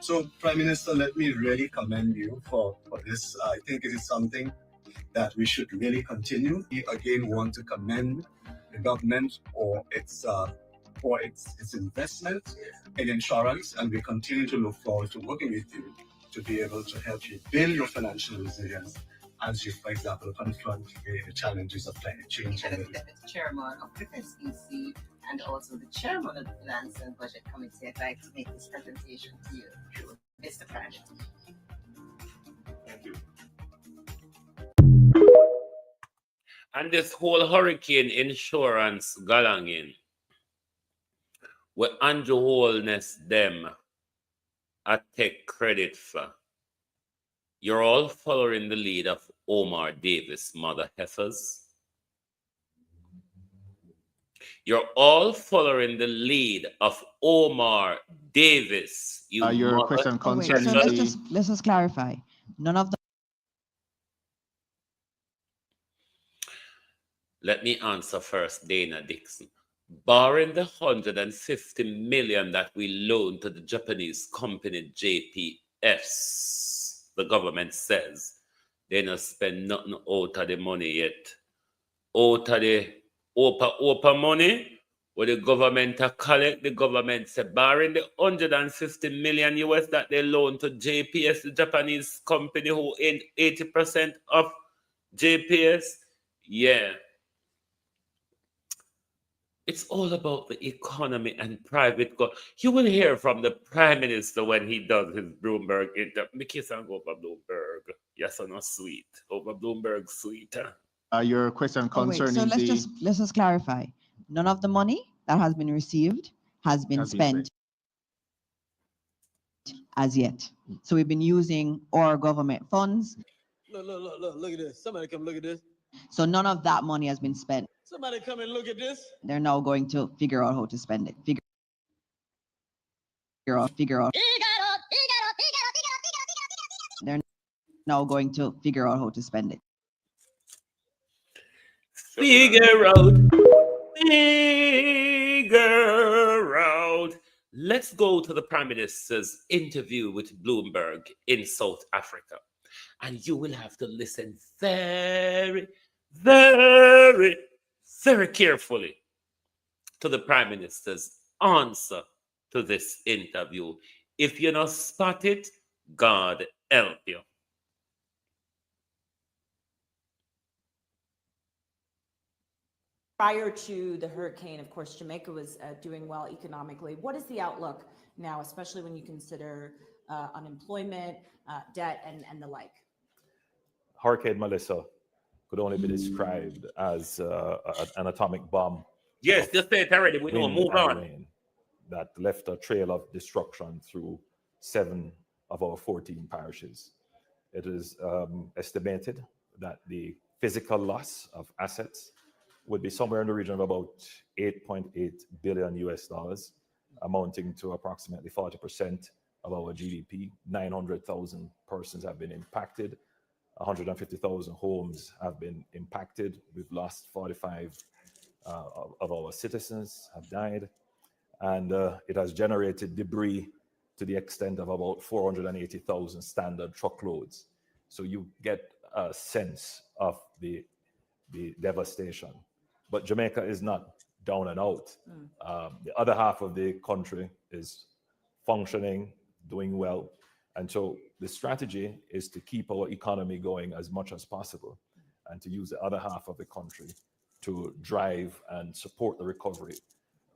So, Prime Minister, let me really commend you for this. I think it is something that we should really continue. We again want to commend the government for its investment in insurance, and we continue to look forward to working with you to be able to help you build your financial resilience as you, for example, confront the challenges of climate change. The Deputy Chairman of the SPC and also the Chairman of the Finance and Budget Committee, I'd like to make this presentation to you, Mr. President. Thank you. And this whole hurricane insurance galangin, where Andrew Holness them I take credit for. You're all following the lead of Omar Davis, mother heifers. You're all following the lead of Omar Davis. Your question concerning let's just clarify. None of the Let me answer first, Dana Dixon. Barring the $150 million that we loaned to the Japanese company JPS, the government says they not spend nothing out of the money yet. Out of the OPA money, Where the government collect, the government say barring the 150 million US that they loan to JPS, the Japanese company who own 80% of JPS. Yeah. It's all about the economy and private. You will hear from the Prime Minister when he does his Bloomberg interview. Me kiss and go over Bloomberg. Yes or no sweet. Over Bloomberg sweet. Your question Oh, wait, so concerning let's just clarify. None of the money that has been received has been spent as yet. So we've been using our government funds. Look at this. Somebody come look at this. So none of that money has been spent. Somebody come and look at this. They're now going to figure out how to spend it. Figure out. They're now going to figure out how to spend it. Figure out. Let's go to the Prime Minister's interview with Bloomberg in South Africa. And you will have to listen very, very, very carefully to the Prime Minister's answer to this interview. If you not spot it, God help you. Prior to the hurricane, of course, Jamaica was doing well economically. What is the outlook now, especially when you consider unemployment, debt, and the like? Hurricane Melissa could only be described as an atomic bomb. Yes, just say it already. We don't move on. Rain that left a trail of destruction through 7 of our 14 parishes. It is estimated that the physical loss of assets would be somewhere in the region of about 8.8 billion US dollars, amounting to approximately 40% of our GDP. 900,000 persons have been impacted. 150,000 homes have been impacted. We've lost 45 of our citizens have died. And it has generated debris to the extent of about 480,000 standard truckloads. So you get a sense of the devastation. But Jamaica is not down and out. The other half of the country is functioning, doing well. And so the strategy is to keep our economy going as much as possible and to use the other half of the country to drive and support the recovery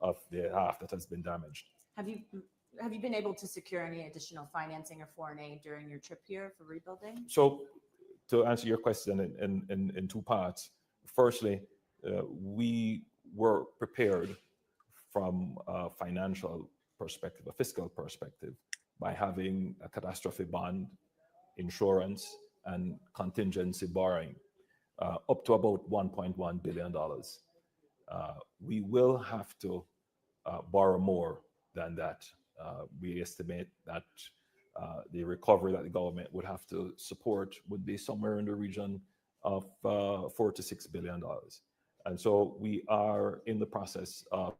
of the half that has been damaged. Have you been able to secure any additional financing or foreign aid during your trip here for rebuilding? So to answer your question in 2 parts, firstly, we were prepared from a financial perspective, a fiscal perspective, by having a catastrophe bond, insurance, and contingency borrowing up to about $1.1 billion. We will have to borrow more than that. We estimate that the recovery that the government would have to support would be somewhere in the region of $4 to $6 billion. And so we are in the process of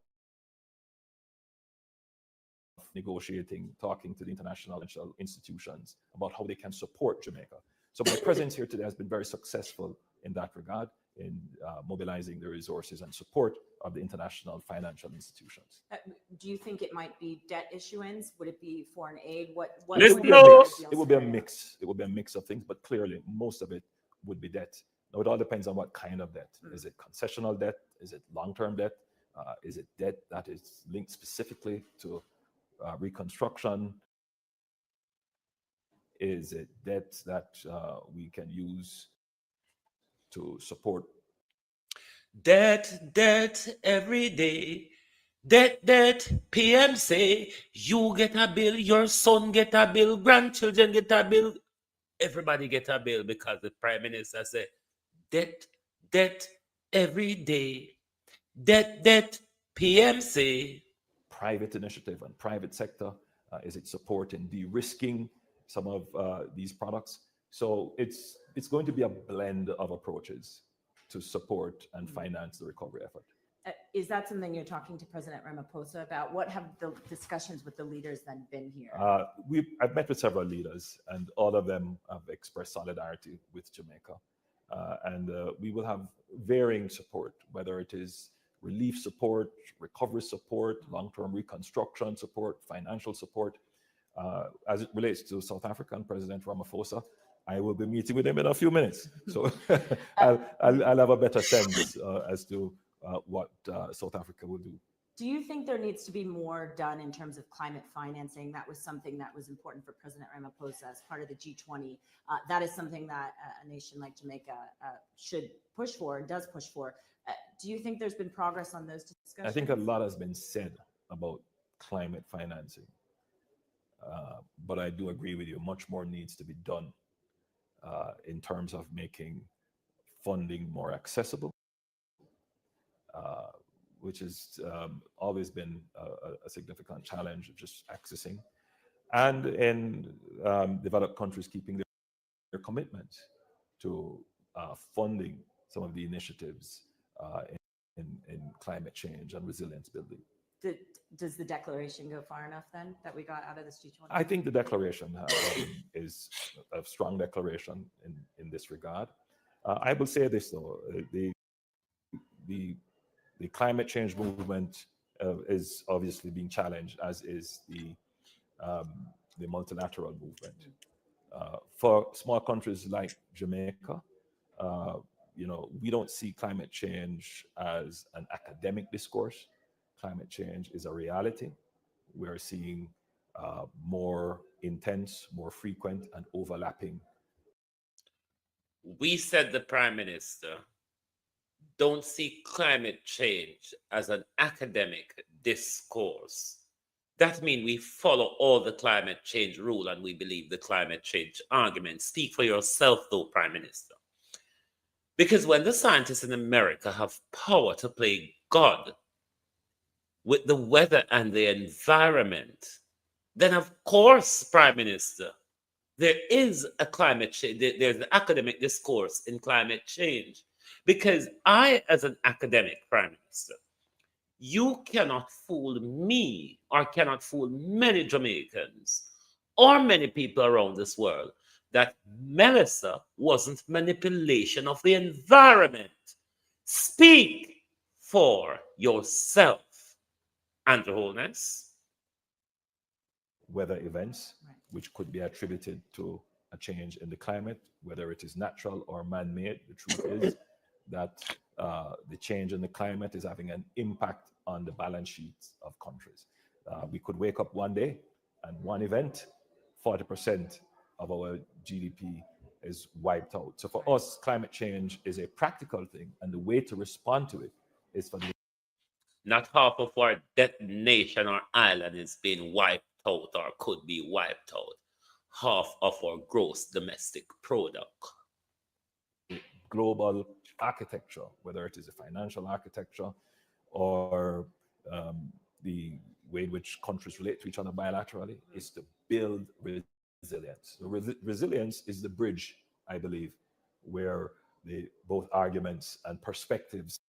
negotiating, talking to the international institutions about how they can support Jamaica. So my presence here today has been very successful in that regard, in mobilizing the resources and support of the international financial institutions. Do you think it might be debt issuance? Would it be foreign aid? It would be a mix. It would be a mix of things, but clearly most of it would be debt. Now, it all depends on what kind of debt. Is it concessional debt? Is it long-term debt? Is it debt that is linked specifically to reconstruction? Is it debt that we can use to support? Debt every day. Debt, PM say, you get a bill, your son get a bill, grandchildren get a bill, everybody get a bill because the Prime Minister said, debt every day. Debt, PM say. Private initiative and private sector, is it supporting de-risking some of these products? So it's going to be a blend of approaches to support and finance the recovery effort. Is that something you're talking to President Ramaphosa about? What have the discussions with the leaders then been here? I've met with several leaders, and all of them have expressed solidarity with Jamaica. And we will have varying support, whether it is relief support, recovery support, long-term reconstruction support, financial support. As it relates to South African President Ramaphosa, I will be meeting with him in a few minutes. So I'll have a better sense as to what South Africa will do. Do you think there needs to be more done in terms of climate financing? That was something that was important for President Ramaphosa as part of the G20. That is something that a nation like Jamaica should push for and does push for. Do you think there's been progress on those discussions? I think a lot has been said about climate financing. But I do agree with you, much more needs to be done in terms of making funding more accessible, which has always been a significant challenge of just accessing, and in developed countries keeping their commitment to funding some of the initiatives in climate change and resilience building. Does the declaration go far enough then that we got out of this G20? I think the declaration is a strong declaration in this regard. I will say this though, the climate change movement is obviously being challenged, as is the multilateral movement. For small countries like Jamaica, we don't see climate change as an academic discourse. Climate change is a reality. We're seeing more intense, more frequent, and overlapping. We said the Prime Minister don't see climate change as an academic discourse. That means we follow all the climate change rule and we believe the climate change argument. Speak for yourself, though, Prime Minister. Because when the scientists in America have power to play God with the weather and the environment, then of course, Prime Minister, there is a climate change. There's an academic discourse in climate change. Because I, as an academic Prime Minister, you cannot fool me or cannot fool many Jamaicans or many people around this world that Melissa wasn't manipulation of the environment. Speak for yourself, Andrew Holness. Weather events, which could be attributed to a change in the climate, whether it is natural or man-made. The truth is that the change in the climate is having an impact on the balance sheets of countries. We could wake up one day and one event, 40% of our GDP is wiped out. So for us, climate change is a practical thing, and the way to respond to it is for the... Not half of our nation or island is being wiped out or could be wiped out. Half of our gross domestic product. Global architecture, whether it is a financial architecture or the way in which countries relate to each other bilaterally, is to build resilience. So resilience is the bridge, I believe, where both arguments and perspectives.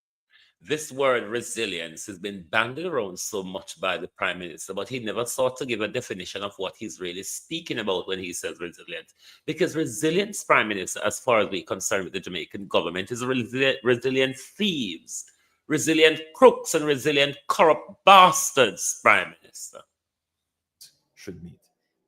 This word resilience has been bandied around so much by the Prime Minister, but he never sought to give a definition of what he's really speaking about when he says resilience. Because resilience, Prime Minister, as far as we're concerned with the Jamaican government, is resilient thieves, resilient crooks, and resilient corrupt bastards, Prime Minister. Should meet.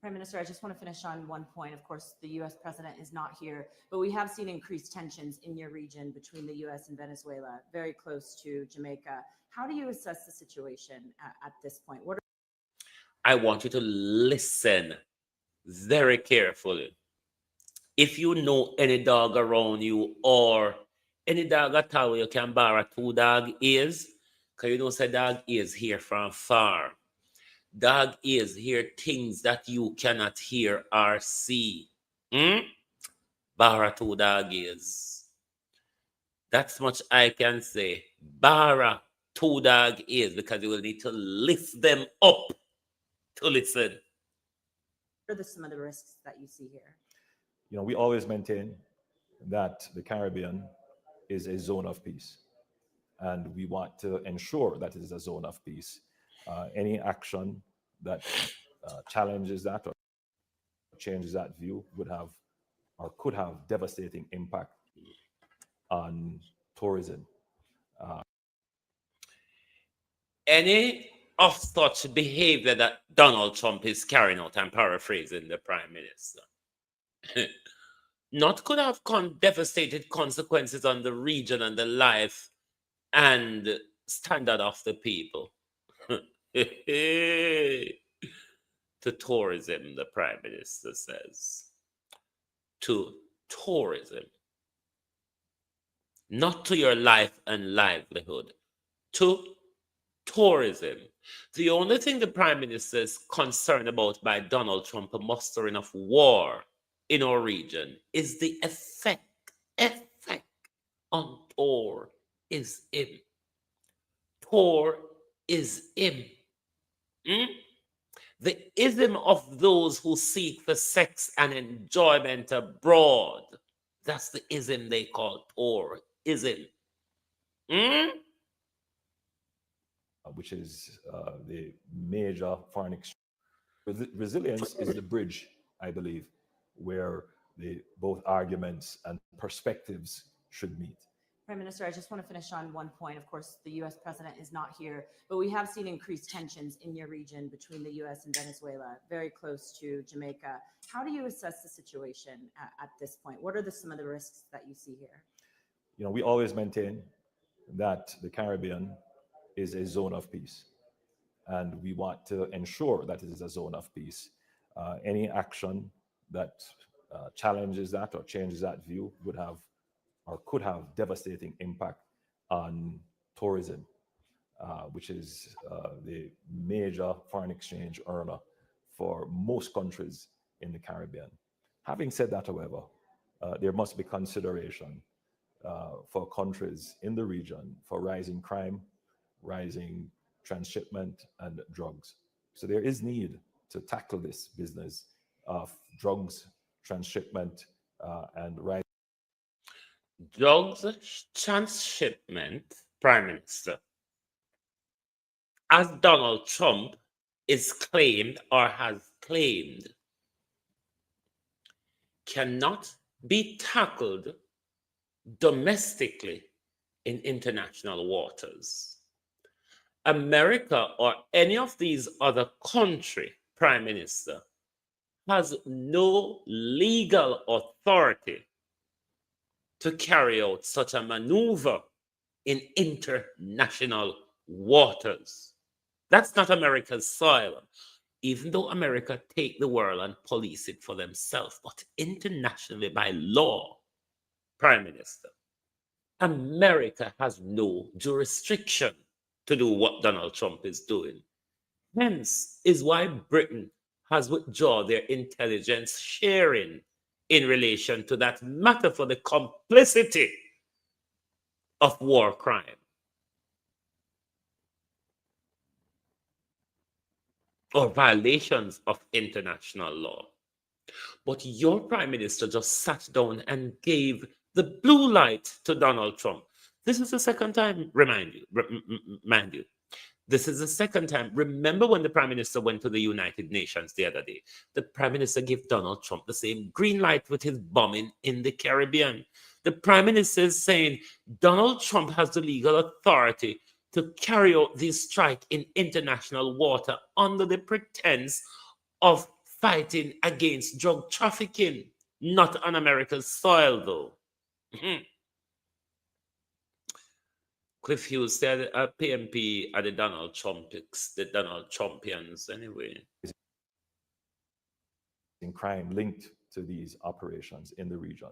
Prime Minister, I just want to finish on one point. Of course, the U.S. president is not here, but we have seen increased tensions in your region between the U.S. and Venezuela, very close to Jamaica. How do you assess the situation at this point? I want you to listen very carefully. If you know any dog around you or any dog at all you can borrow 2 dog ears, because you don't say dog ears here from far. Dog ears hear things that you cannot hear or see. Borrow 2 dog ears. That's much I can say. Borrow 2 dog ears, because you will need to lift them up to listen. What are some of the risks that you see here? We always maintain that the Caribbean is a zone of peace, and we want to ensure that it is a zone of peace. Any action that challenges that or changes that view would have or could have devastating impact on tourism. any of such behavior that Donald Trump is carrying out, I'm paraphrasing the Prime Minister, not could have devastated consequences on the region and the life and standard of the people. To tourism, the Prime Minister says. To tourism. Not to your life and livelihood. To tourism. The only thing the Prime Minister is concerned about by Donald Trump mustering of war in our region is the effect on tourism. Tourism. The ism of those who seek for sex and enjoyment abroad. That's the ism they call tourism. Which is the major foreign exchange. Resilience is the bridge, I believe, where both arguments and perspectives should meet. Prime Minister, I just want to finish on one point. Of course, the U.S. president is not here, but we have seen increased tensions in your region between the U.S. and Venezuela, very close to Jamaica. How do you assess the situation at this point? What are some of the risks that you see here? You know, we always maintain that the Caribbean is a zone of peace, and we want to ensure that it is a zone of peace. Any action that challenges that or changes that view would have or could have devastating impact on tourism, which is the major foreign exchange earner for most countries in the Caribbean. Having said that, however, there must be consideration for countries in the region for rising crime, rising transshipment, and drugs. So there is need to tackle this business of drugs, transshipment, and rising. Drugs transshipment, Prime Minister, as Donald Trump is claimed or has claimed, cannot be tackled domestically in international waters. America or any of these other country, Prime Minister, has no legal authority to carry out such a maneuver in international waters. That's not America's soil, even though America take the world and police it for themselves, but internationally by law, Prime Minister, America has no jurisdiction to do what Donald Trump is doing. Hence is why Britain has withdrawn their intelligence sharing in relation to that matter for the complicity of war crime. Or violations of international law. But your Prime Minister just sat down and gave the blue light to Donald Trump. This is the second time, mind you, this is the second time. Remember when the Prime Minister went to the United Nations the other day? The Prime Minister gave Donald Trump the same green light with his bombing in the Caribbean. The Prime Minister is saying Donald Trump has the legal authority to carry out this strike in international water under the pretense of fighting against drug trafficking, not on America's soil, though. Cliff Hughes said PMP are the Donald Trumpians anyway. In crime linked to these operations in the region.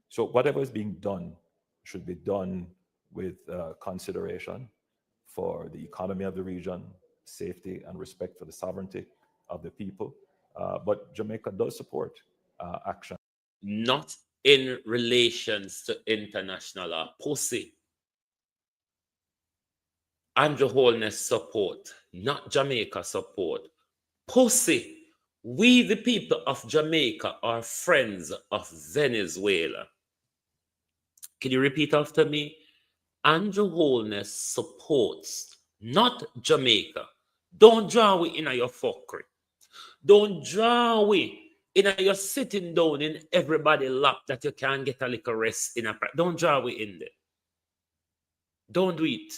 So whatever is being done should be done with consideration for the economy of the region, safety and respect for the sovereignty of the people. But Jamaica does support action. Not in relations to international policy. Andrew Holness support, not Jamaica support. Pussy. We, the people of Jamaica, are friends of Venezuela. Can you repeat after me? Andrew Holness supports, not Jamaica. Don't draw we in your fuckery. Don't draw we in your sitting down in everybody's lap that you can't get a little rest in a practice. Don't draw we in there. Don't do it.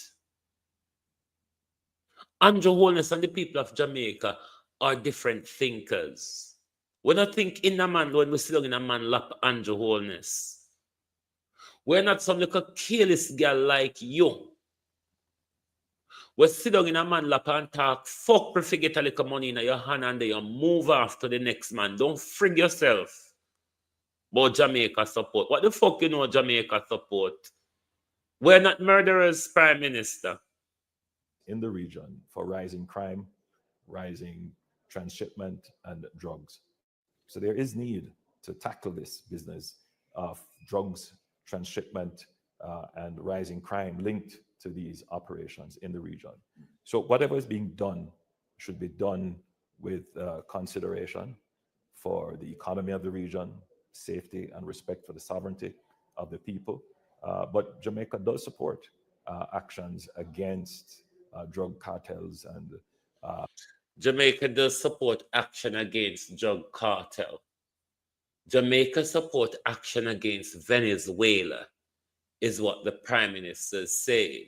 Andrew Holness and the people of Jamaica are different thinkers. We don't think in a man when we sit down in a man lap Andrew Holness. We're not some little careless girl like you. We sit down in a man lap and talk, fuck if you get a little money in your hand and then you move off to the next man. Don't frig yourself about Jamaica support. What the fuck you know Jamaica support? We're not murderers, Prime Minister. In the region for rising crime, rising transshipment, and drugs. So there is need to tackle this business of drugs, transshipment, and rising crime linked to these operations in the region. So whatever is being done should be done with consideration for the economy of the region, safety and respect for the sovereignty of the people. But Jamaica does support actions against drug cartels and Jamaica does support action against drug cartel. Jamaica support action against Venezuela is what the Prime Minister is saying.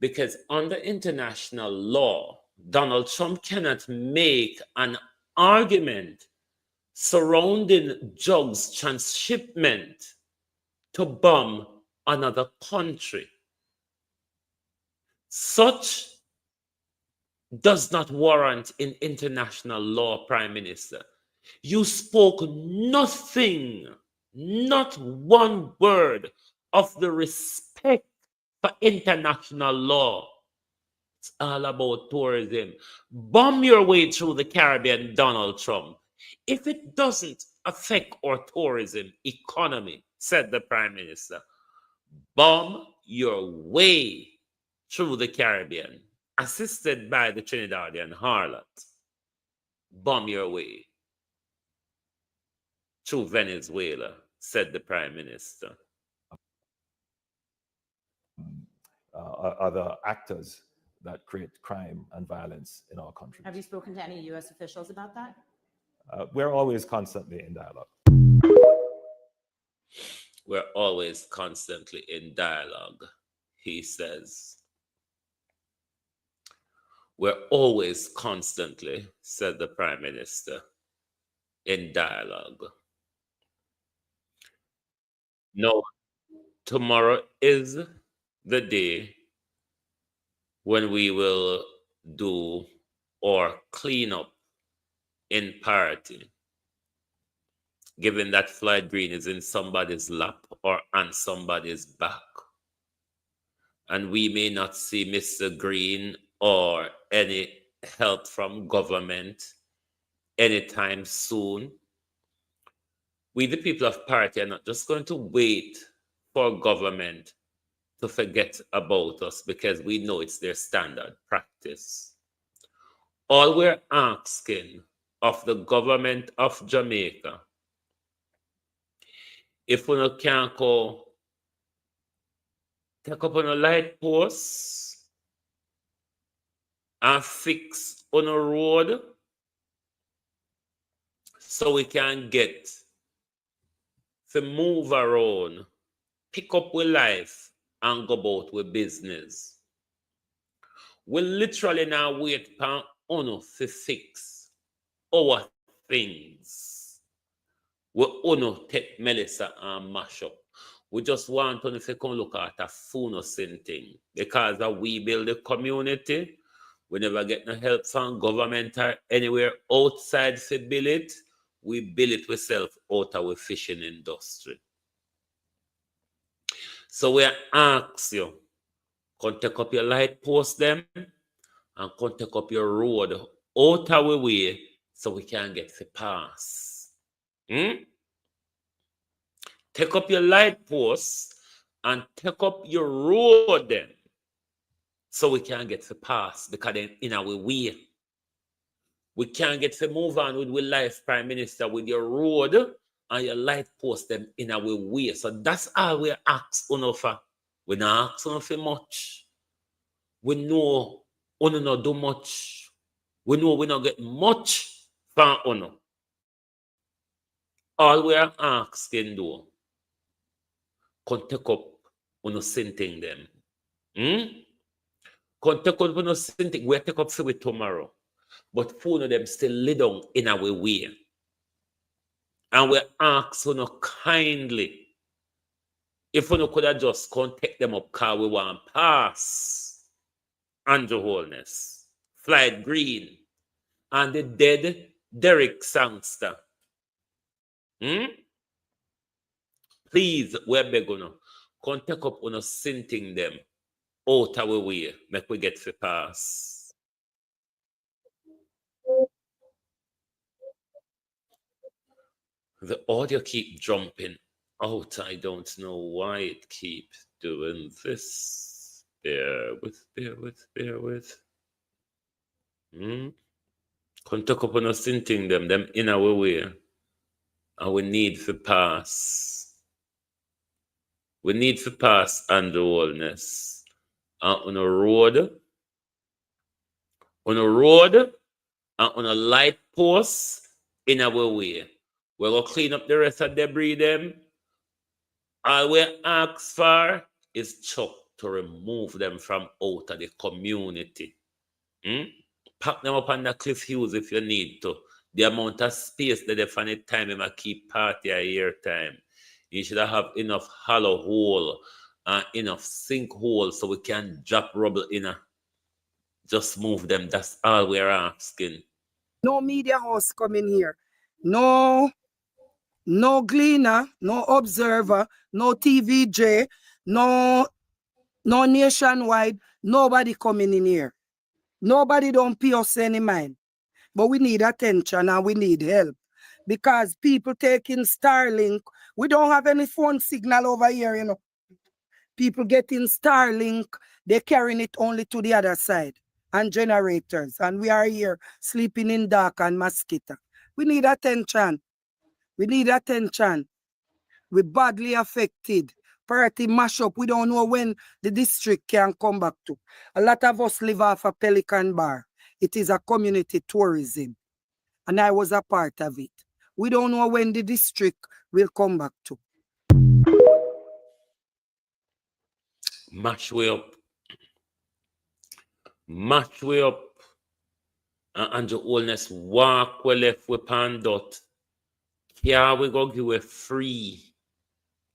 Because under international law, Donald Trump cannot make an argument surrounding drugs transshipment to bomb another country. Such does not warrant in international law, Prime Minister. You spoke nothing, not one word of the respect for international law. It's all about tourism. Bomb your way through the Caribbean, Donald Trump. If it doesn't affect our tourism economy, said the Prime Minister, bomb your way through the Caribbean, assisted by the Trinidadian harlot. Bomb your way through Venezuela, said the Prime Minister. Other actors that create crime and violence in our country. Have you spoken to any U.S. officials about that? We're always constantly in dialogue. We're always constantly in dialogue, he says. We're always constantly, said the Prime Minister, in dialogue. No, tomorrow is the day when we will do our cleanup in parity, given that Floyd Green is in somebody's lap or on somebody's back. And we may not see Mr. Green or any help from government anytime soon. We, the people of party, are not just going to wait for government to forget about us because we know it's their standard practice. All we're asking of the government of Jamaica, if we can't go take up on a light post and fix on a road so we can get to move around, pick up with life and go about with business. We literally now wait for UNO to fix our things. We UNO take Melissa and mash up. We just want UNO to come look at a funnessing thing because we build a community. We never get no help from government or anywhere outside to build it. We build it ourselves out of our fishing industry. So we ask you, come take up your light post them and come take up your road out of our way so we can get to pass. Take up your light posts and take up your road then so we can get to pass because then in our way. We can't get to move on with life, Prime Minister, with your road and your light post them in our way. So that's all we ask UNO for. We not ask UNO for much. We know UNO not do much. We know we not get much from UNO. All we are asking do, come take up UNO same thing them. Come take up no something we take up for with tomorrow. But phone of them still lay down in our way. And we ask you kindly if you could have just come take them up car we want pass Andrew Holness, Flight Green, and the dead Derek Sangster. Please, we beg you, come take up on sinting them out our way, make we get to pass. The audio keep jumping out. I don't know why it keeps doing this. Bear with. Come take up on sinting them in our way. And we need to pass. We need to pass under wellness. On a road, and on a light post in our way. We're going to clean up the rest of the debris them. All we ask for is Chuck to remove them from out of the community. Pack them up on the cliff hills if you need to. The amount of space that they find it time they keep party a year time. You should have enough hollow hole and enough sinkhole so we can drop rubble in a. Just move them. That's all we're asking. No media house coming here. No Gleaner, no Observer, no TVJ, no Nationwide. Nobody coming in here. Nobody don't pay us any mind. But we need attention and we need help. Because people taking Starlink, we don't have any phone signal over here, you know. People getting Starlink, they're carrying it only to the other side. And generators. And we are here sleeping in dark and mosquito. We need attention. We need attention. We're badly affected. Party mash up. We don't know when the district can come back to. A lot of us live off a Pelican Bar. It is a community tourism. And I was a part of it. We don't know when the district will come back to. Mash way up. Match way up and your oldness walk we left with pandot. Here we go give we free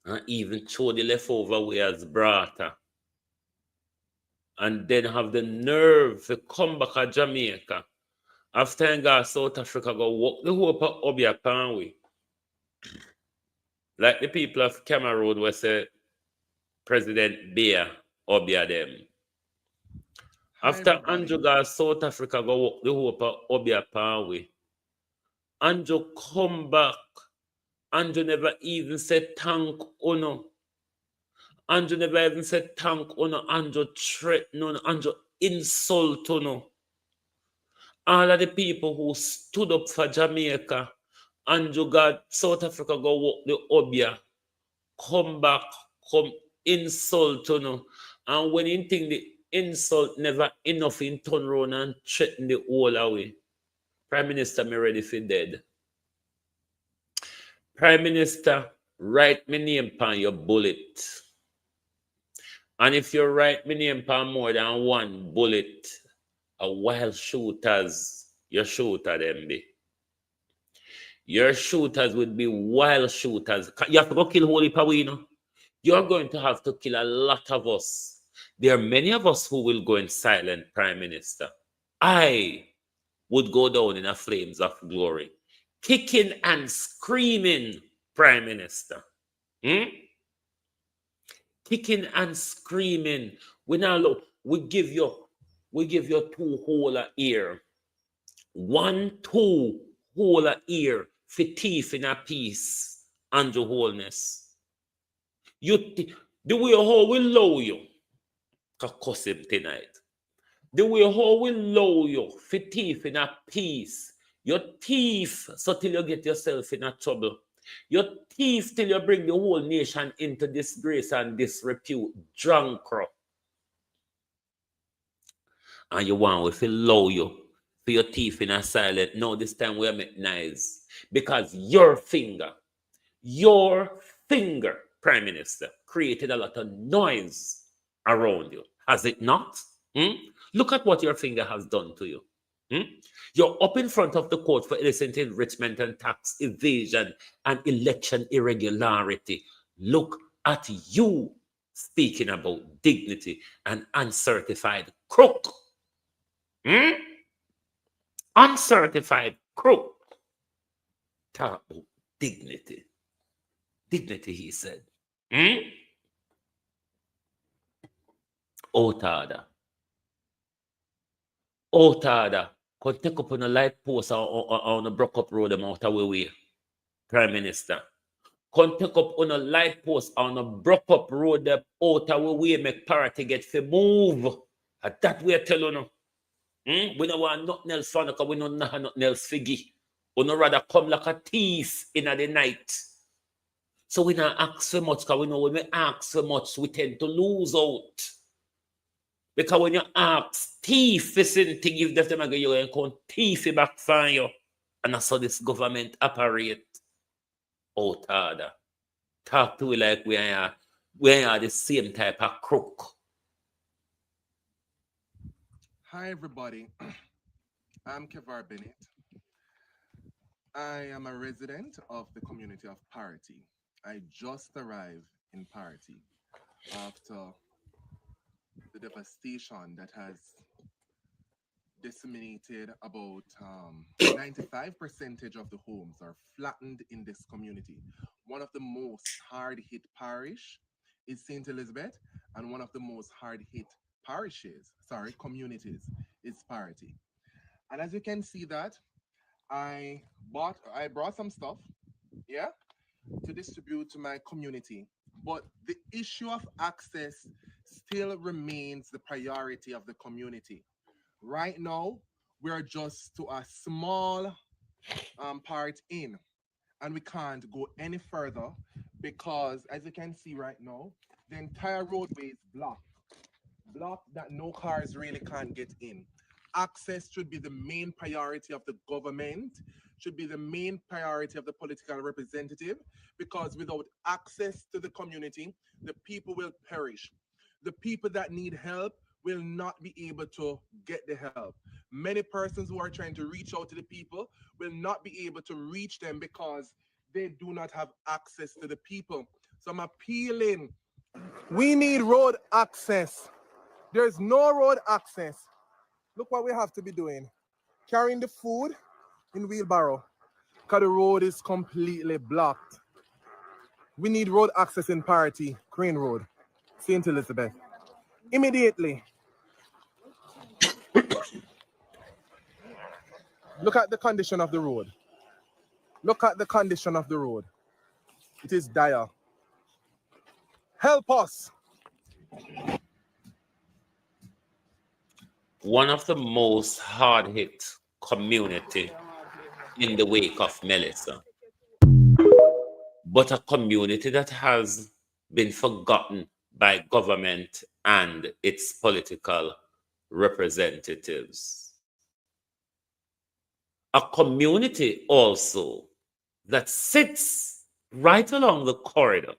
and even throw the leftover way as brata. And then have the nerve to come back to Jamaica. After I go South Africa, go walk the whole of Obia Panwe. Like the people of Cameroon where say President Bear Obia them. After Andrew got South Africa, go walk the whole of Obia Panwe. Andrew come back. Andrew never even said thank Uno. Andrew never even said thank Uno. Andrew threatened Uno. Andrew insult Uno. All of the people who stood up for Jamaica, Andrew got South Africa, go walk the Obia. Come back, come insult Uno. And when you think the insult never enough in turn around and threaten the whole away. Prime Minister, me ready for dead. Prime Minister, write my name on your bullet. And if you write my name on more than one bullet, a wild shooters, your shooter them be. Your shooters would be wild shooters. You have to go kill Holy Pawino. You're going to have to kill a lot of us. There are many of us who will go in silent, Prime Minister. I would go down in a flames of glory, kicking and screaming, Prime Minister. Kicking and screaming. We now look, we give you 2 whole ear. 2 whole ear for thief in a piece, Andrew Holness. The way how we low you, cuss him tonight. The way how we low you for thief in a piece. Your thief so till you get yourself in a trouble. Your thief till you bring the whole nation into disgrace and disrepute. Drunk. And you want to low you for your thief in a silent. No, this time we are make nice. Because your finger, Prime Minister, created a lot of noise around you. Has it not? Look at what your finger has done to you. You're up in front of the court for illicit enrichment and tax evasion and election irregularity. Look at you speaking about dignity and uncertified crook. Uncertified crook. Talk about dignity. Dignity, he said. Otada. Otada. Could take up on a light post on a broke up road them out of way. Prime Minister. Could take up on a light post on a broke up road them out of way make party get to move. And that we tell you. We don't want nothing else fun because we don't know nothing else figgy. We no rather come like a thief in the night. So we don't ask for much because we know when we ask for much, we tend to lose out. Because when you ask thief for something, give them a you and come thief back for you. And that's how this government operate. Oh, Tada. Talk to we like we are the same type of crook. Hi, everybody. I'm Kevar Bennett. I am a resident of the community of Parity. I just arrived in Parity after the devastation that has disseminated about 95% of the homes are flattened in this community. One of the most hard-hit parish is St. Elizabeth, and one of the most hard-hit communities is Parity. And as you can see that, I brought some stuff, to distribute to my community. But the issue of access still remains the priority of the community. Right now, we are just to a small part in, and we can't go any further because, as you can see right now, the entire roadway is blocked that no cars really can't get in. Access should be the main priority of the government, should be the main priority of the political representative, because without access to the community, the people will perish. The people that need help will not be able to get the help. Many persons who are trying to reach out to the people will not be able to reach them because they do not have access to the people. So I'm appealing. We need road access. There's no road access. Look what we have to be doing. Carrying the food in wheelbarrow because the road is completely blocked. We need road access in Parity, Crane Road, St. Elizabeth. Immediately. Look at the condition of the road. Look at the condition of the road. It is dire. Help us. One of the most hard-hit community in the wake of Melissa, but a community that has been forgotten by government and its political representatives. A community also that sits right along the corridor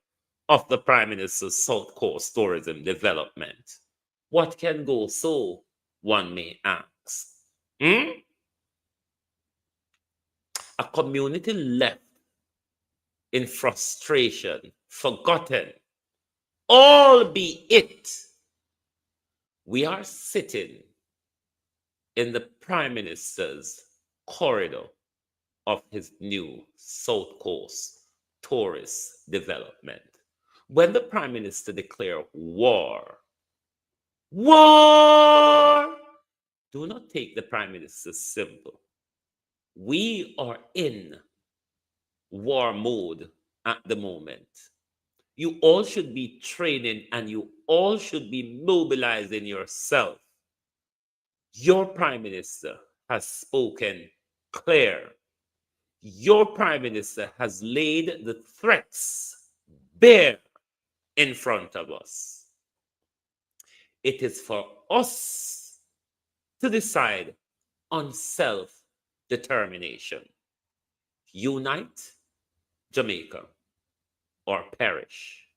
of the Prime Minister's South Coast Tourism Development. What can go so, one may ask? A community left in frustration, forgotten, albeit we are sitting in the Prime Minister's corridor of his new South Coast Tourist Development. When the Prime Minister declared war, do not take the Prime Minister simple. We are in war mode at the moment. You all should be training and you all should be mobilizing yourself. Your Prime Minister has spoken clear. Your Prime Minister has laid the threats bare in front of us. It is for us to decide on self-determination. Unite Jamaica or perish.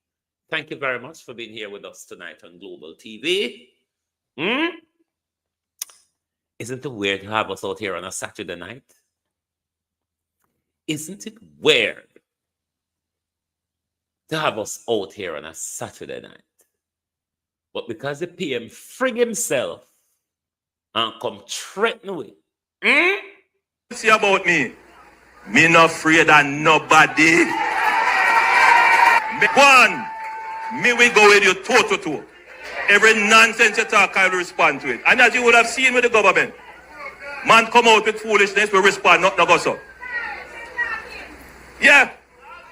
Thank you very much for being here with us tonight on Global TV. Isn't it weird to have us out here on a Saturday night? Isn't it weird to have us out here on a Saturday night? But because the PM frig himself and come threaten with, See about me. Me not afraid of nobody. One, me will go with you toe to toe. Every nonsense you talk, I will respond to it. And as you would have seen with the government, man come out with foolishness, we respond, not go so. Yeah.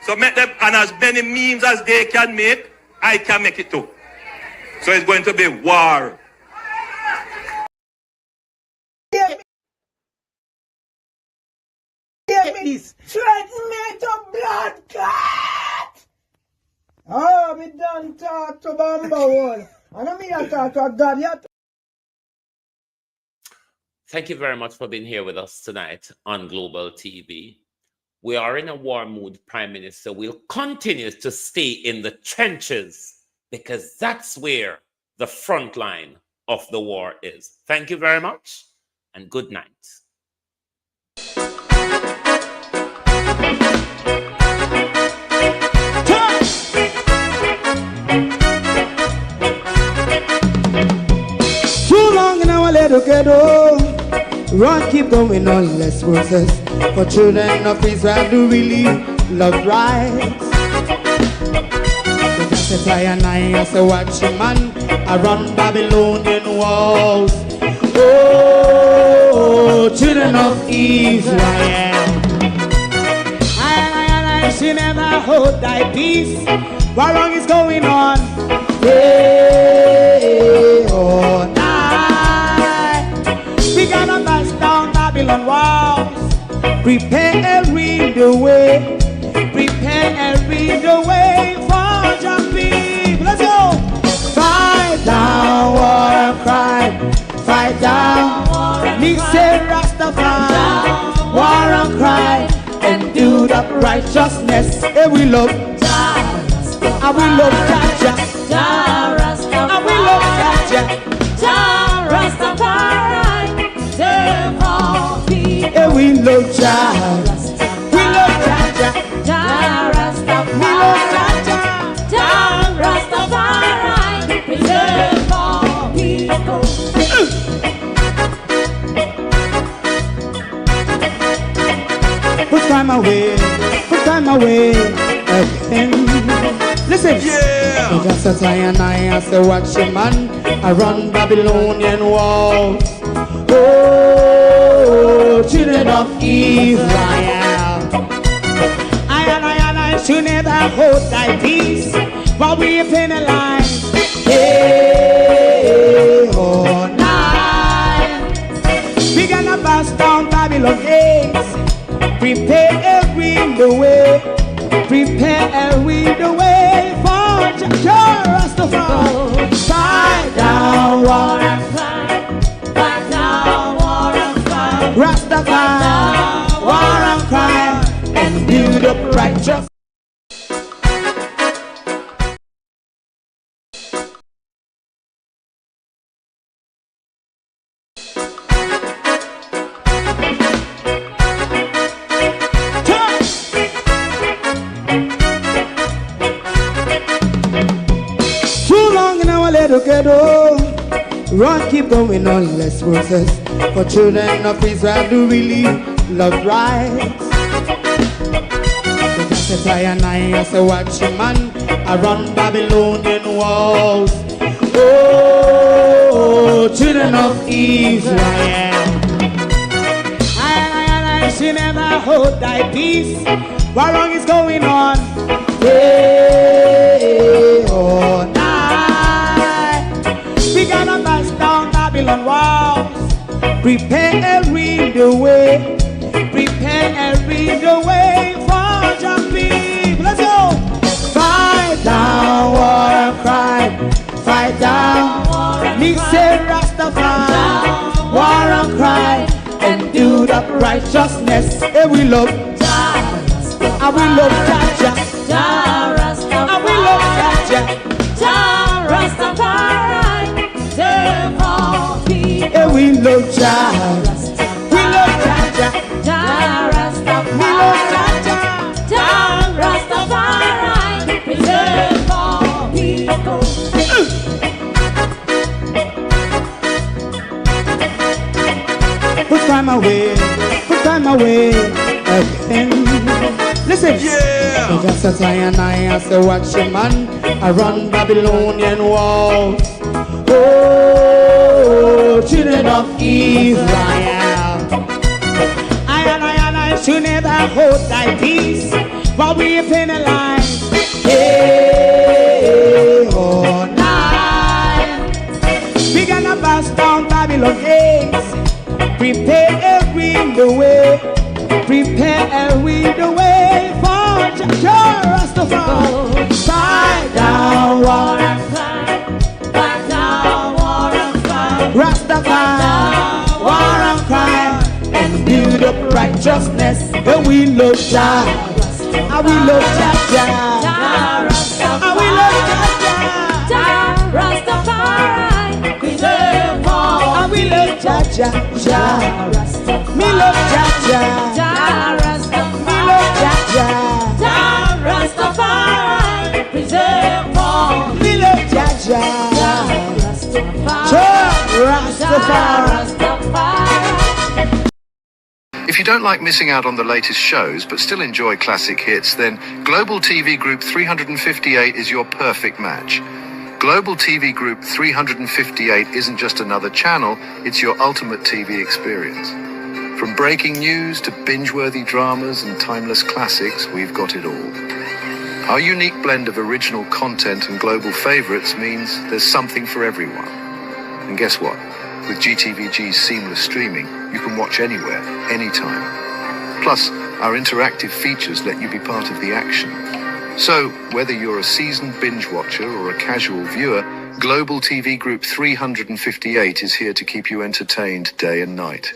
So make them, and as many memes as they can make, I can make it too. So it's going to be war. This threaten me to blood clot. Oh, me done talk to Bamba one. I don't mean I talk to God yet. thank you very much for being here with us tonight on Global TV. We are in a war mood, Prime Minister. We'll continue to stay in the trenches because that's where the front line of the war is. Thank you very much and good night. Too long in our little ghetto, run keep going on less process. For children of Israel do really love rights. So just as I and I as a watching man, I run Babylonian walls. Oh, children of Israel, I she never hold thy peace. What wrong is going on? Day or night, we gonna bust down Babylon walls. Prepare every the way. Prepare every the way for your people. Let's go. Fight down war and crime. Fight down war and crime. Say Rastafari. War and crime. And do the righteousness. And we love. And we love Jaja. And we love Jaja. And we love Jaja. We love Jaja. We love Jaja. Rastafari. Preserve all people. Put time away. Put time away again. Listen, yeah. Just as I and I as a watching man, I run Babylonian walls. Oh, children of Israel, I should never hold thy peace while we penalize. Day or night, we gonna bust down Babylon gates. Prepare every the way. Prepare every the way for Rastafari. Fight down war and crime. Fight down war and crime. Rastafari. War and crime. And build up righteous. Ghetto, run keep going on less process. For children of Israel do really love rights. So just as I and I as a watching man, I run Babylonian walls. Oh, children of Israel, I she never hold thy peace. What wrong is going on? Day or night, we gonna bust down Babylon walls. Prepare every the way. Prepare every the way for your people. Let's go. Fight down war and crime. Fight down war and crime. Say Rastafari. War and crime. And do the righteousness. And we love. And we love Jaja. And we love Jaja. And we love Jah. We love Jah. Jah Rastafari, Jah Rastafari, preserve all people. Put time away again. Listen, yeah. Just as I and I as a watchman, I run Babylonian walls. Oh, children of Israel, I should never hold thy peace while we penalize. Hey, oh, night. We gonna bust down Babylon gates. Prepare the way. Prepare the way for Jah Rastafari. Fight down war and crime. Fight down war and crime. Rastafari, war and crime. And build up righteousness. And we love Jah. And we love Jah. And we love Jah. Jah Rastafari, preserve all. And we love Jah. Me love Jah. Jah Rastafari, me love Jah. Jah Rastafari, preserve all. Me love Jah. Rastafari. If you don't like missing out on the latest shows but still enjoy classic hits, then Global TV Group 358 is your perfect match. Global TV Group 358 isn't just another channel, it's your ultimate TV experience. From breaking news to binge-worthy dramas and timeless classics, we've got it all. Our unique blend of original content and global favorites means there's something for everyone. And guess what? With GTVG's seamless streaming, you can watch anywhere, anytime. Plus, our interactive features let you be part of the action. So, whether you're a seasoned binge watcher or a casual viewer, Global TV Group 358 is here to keep you entertained day and night.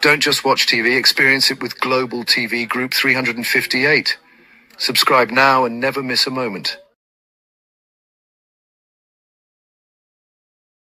Don't just watch TV, experience it with Global TV Group 358. Subscribe now and never miss a moment.